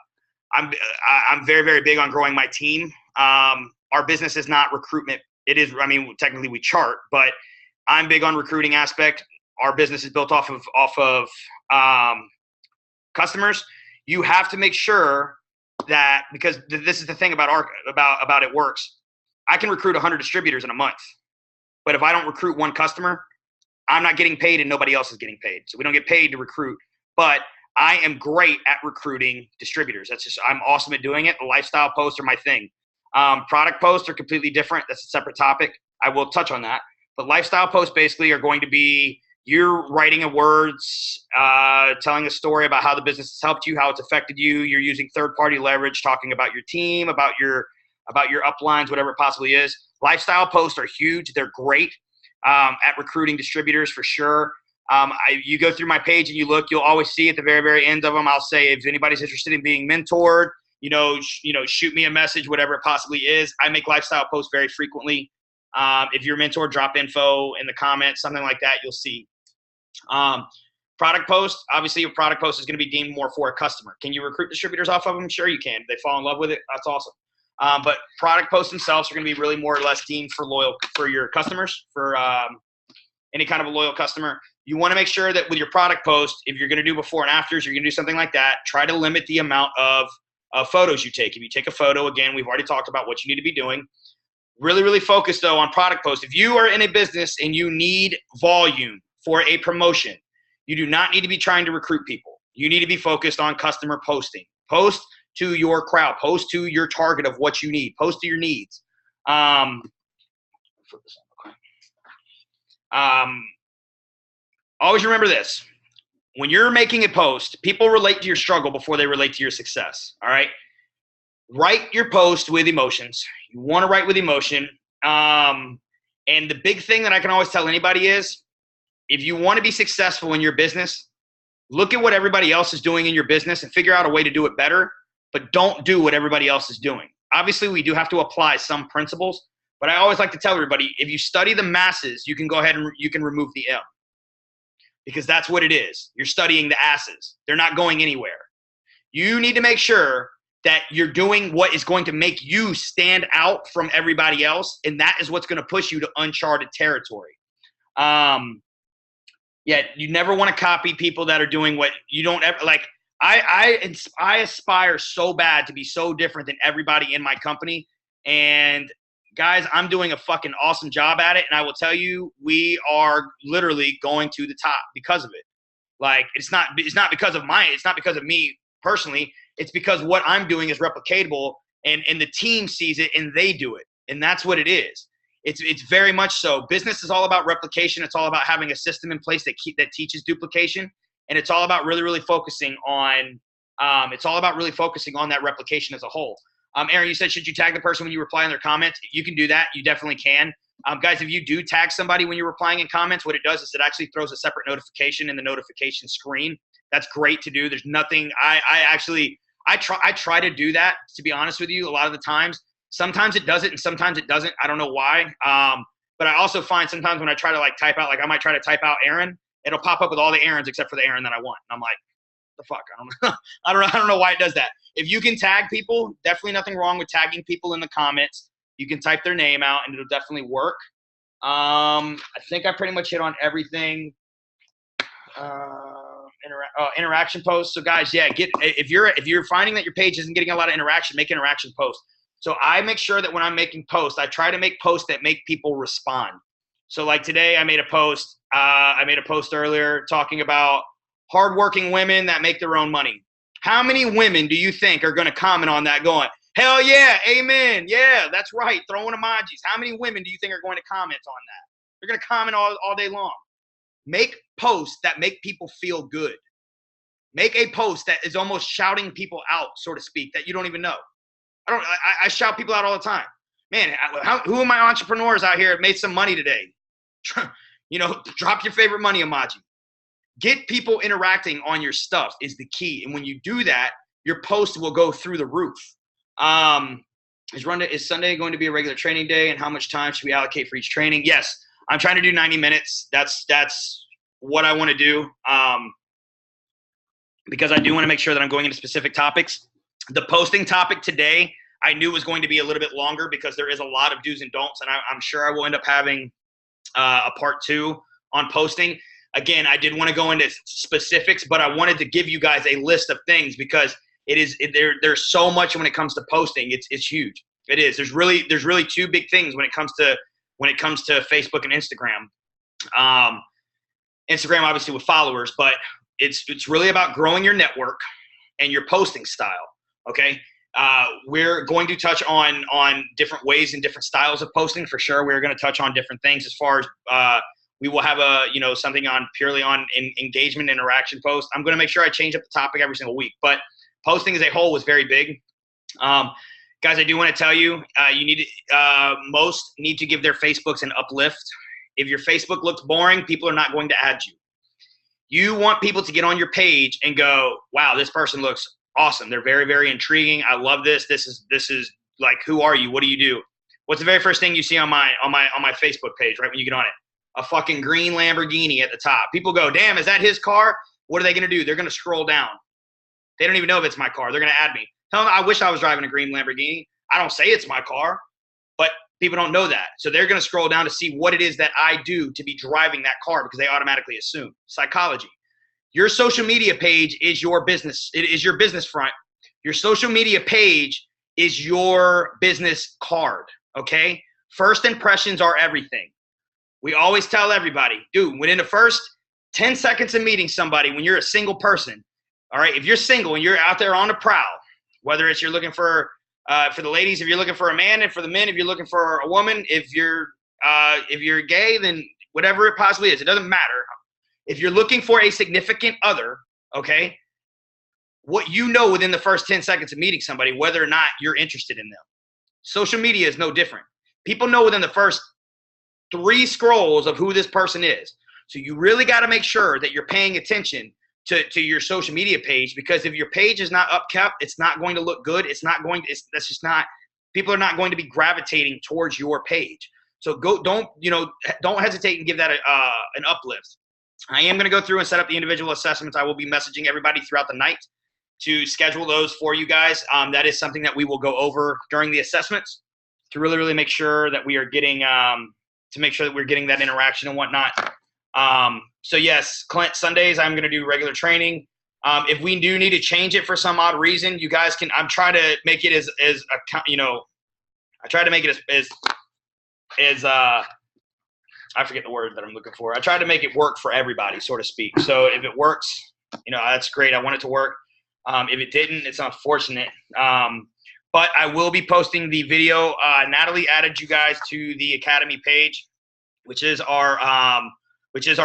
very, very big on growing my team. Our business is not recruitment. It is, technically we chart, but I'm big on recruiting aspect. Our business is built off of customers. You have to make sure that, because this is the thing about it works. I can recruit 100 distributors in a month. But if I don't recruit one customer, I'm not getting paid and nobody else is getting paid. So we don't get paid to recruit. But I am great at recruiting distributors. I'm awesome at doing it. The lifestyle posts are my thing. Product posts are completely different. That's a separate topic. I will touch on that. But lifestyle posts basically are going to be you're writing a words, telling a story about how the business has helped you, how it's affected you. You're using third-party leverage, talking about your team, about your uplines, whatever it possibly is. Lifestyle posts are huge. They're great at recruiting distributors for sure. You go through my page and you look, you'll always see at the very, very end of them, I'll say, if anybody's interested in being mentored, shoot me a message, whatever it possibly is. I make lifestyle posts very frequently. If you're a mentor, drop info in the comments, something like that, you'll see. Product post, obviously your product post is going to be deemed more for a customer. Can you recruit distributors off of them? Sure you can. If they fall in love with it, that's awesome. But product posts themselves are going to be really more or less deemed for your customers, for any kind of a loyal customer. You want to make sure that with your product post, if you're going to do before and afters, you're going to do something like that, try to limit the amount of photos you take. If you take a photo, again, we've already talked about what you need to be doing. Really, really focus, though, on product posts. If you are in a business and you need volume for a promotion, you do not need to be trying to recruit people. You need to be focused on customer posting. Post to your crowd. Post to your target of what you need. Post to your needs. Always remember this. When you're making a post, people relate to your struggle before they relate to your success, all right? Write your post with emotions. You want to write with emotion. And the big thing that I can always tell anybody is, if you want to be successful in your business, look at what everybody else is doing in your business and figure out a way to do it better, but don't do what everybody else is doing. Obviously, we do have to apply some principles, but I always like to tell everybody, if you study the masses, you can go ahead and you can remove the M, because that's what it is. You're studying the asses. They're not going anywhere. You need to make sure that you're doing what is going to make you stand out from everybody else, and that is what's going to push you to uncharted territory. You never want to copy people that are doing what you don't ever like. I aspire so bad to be so different than everybody in my company, and guys, I'm doing a fucking awesome job at it, and I will tell you, we are literally going to the top because of it. Like, it's not because of me personally. It's because what I'm doing is replicatable, and the team sees it and they do it, and that's what it is. It's very much so. Business is all about replication. It's all about having a system in place that teaches duplication, and it's all about really focusing on that replication as a whole. Aaron, you said, should you tag the person when you reply in their comments? You can do that. You definitely can. Guys, if you do tag somebody when you're replying in comments, what it does is it actually throws a separate notification in the notification screen. That's great to do. There's nothing. I try to do that, to be honest with you, a lot of the times. Sometimes it does it and sometimes it doesn't. I don't know why. But I also find sometimes when I try to type out, I might try to type out Aaron, it'll pop up with all the Aarons except for the Aaron that I want. And I'm like, the fuck? I don't know. I don't know why it does that. If you can tag people, definitely nothing wrong with tagging people in the comments. You can type their name out and it'll definitely work. I think I pretty much hit on everything. Interaction posts. So guys, if you're finding that your page isn't getting a lot of interaction, make interaction posts. So I make sure that when I'm making posts, I try to make posts that make people respond. So like today, I made a post earlier talking about hardworking women that make their own money. How many women do you think are going to comment on that going, hell yeah, amen, yeah, that's right, throwing emojis? How many women do you think are going to comment on that? They're going to comment all day long. Make posts that make people feel good. Make a post that is almost shouting people out, so to speak, that you don't even know. I shout people out all the time. Man, who of my entrepreneurs out here have made some money today? Drop your favorite money emoji. Get people interacting on your stuff is the key. And when you do that, your post will go through the roof. Is Sunday going to be a regular training day? And how much time should we allocate for each training? Yes, I'm trying to do 90 minutes. That's what I want to do. Because I do want to make sure that I'm going into specific topics. The posting topic today, I knew was going to be a little bit longer because there is a lot of do's and don'ts. And I'm sure I will end up having a part 2 on posting. Again, I did want to go into specifics, but I wanted to give you guys a list of things because there's so much when it comes to posting. It's huge. It is. There's really 2 big things when it comes to when it comes to Facebook and Instagram. Instagram, obviously, with followers, but it's really about growing your network and your posting style. Okay. We're going to touch on different ways and different styles of posting for sure. We're going to touch on different things as far as we will have something on purely on engagement, interaction post. I'm going to make sure I change up the topic every single week, but posting as a whole was very big. Guys, I do want to tell you, most need to give their Facebooks an uplift. If your Facebook looks boring, people are not going to add you. You want people to get on your page and go, wow, this person looks awesome. They're very, very intriguing. I love this. This is like, who are you? What do you do? What's the very first thing you see on my Facebook page, right when you get on it? A fucking green Lamborghini at the top. People go, damn, is that his car? What are they going to do? They're going to scroll down. They don't even know if it's my car. They're going to add me. Tell them I wish I was driving a green Lamborghini. I don't say it's my car, but people don't know that. So they're going to scroll down to see what it is that I do to be driving that car because they automatically assume. Psychology. Your social media page is your business. It is your business front. Your social media page is your business card, okay? First impressions are everything. We always tell everybody, dude, within the first 10 seconds of meeting somebody, when you're a single person, all right, if you're single and you're out there on the prowl, whether it's you're looking for the ladies, if you're looking for a man, and for the men, if you're looking for a woman, if you're gay, then whatever it possibly is, it doesn't matter. If you're looking for a significant other, okay, what you know within the first 10 seconds of meeting somebody, whether or not you're interested in them. Social media is no different. People know within the first 3 scrolls of who this person is. So you really got to make sure that you're paying attention to your social media page, because if your page is not upkept, it's not going to look good. People are not going to be gravitating towards your page. So don't hesitate and give that an uplift. I am going to go through and set up the individual assessments. I will be messaging everybody throughout the night to schedule those for you guys. That is something that we will go over during the assessments to really, really make sure that we are getting that interaction and whatnot. So yes, Clint, Sundays I'm going to do regular training. If we do need to change it for some odd reason, you guys can. I'm trying to make it as I try to make it as I forget the word that I'm looking for. I try to make it work for everybody, so to speak. So if it works, that's great. I want it to work. If it didn't, it's unfortunate. But I will be posting the video. Natalie added you guys to the Academy page, which is our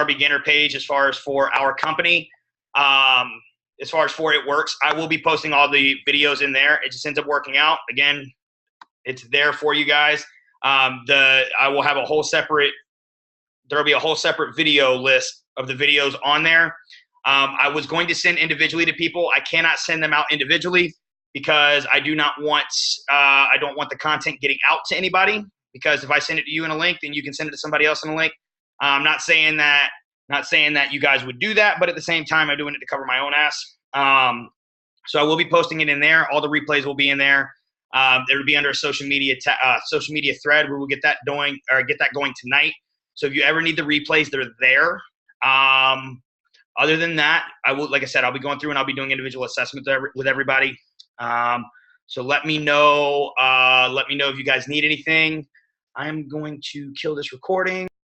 beginner page as far as for our company. As far as for It Works, I will be posting all the videos in there. It just ends up working out. Again, it's there for you guys. There'll be a whole separate video list of the videos on there. I was going to send individually to people. I cannot send them out individually because I don't want the content getting out to anybody, because if I send it to you in a link, then you can send it to somebody else in a link. I'm not saying that you guys would do that, but at the same time, I'm doing it to cover my own ass. So I will be posting it in there. All the replays will be in there. It'll be under a social media thread where we'll get that going tonight. So if you ever need the replays, they're there. Other than that, like I said, I'll be going through and I'll be doing individual assessments with everybody. So let me know if you guys need anything. I'm going to kill this recording.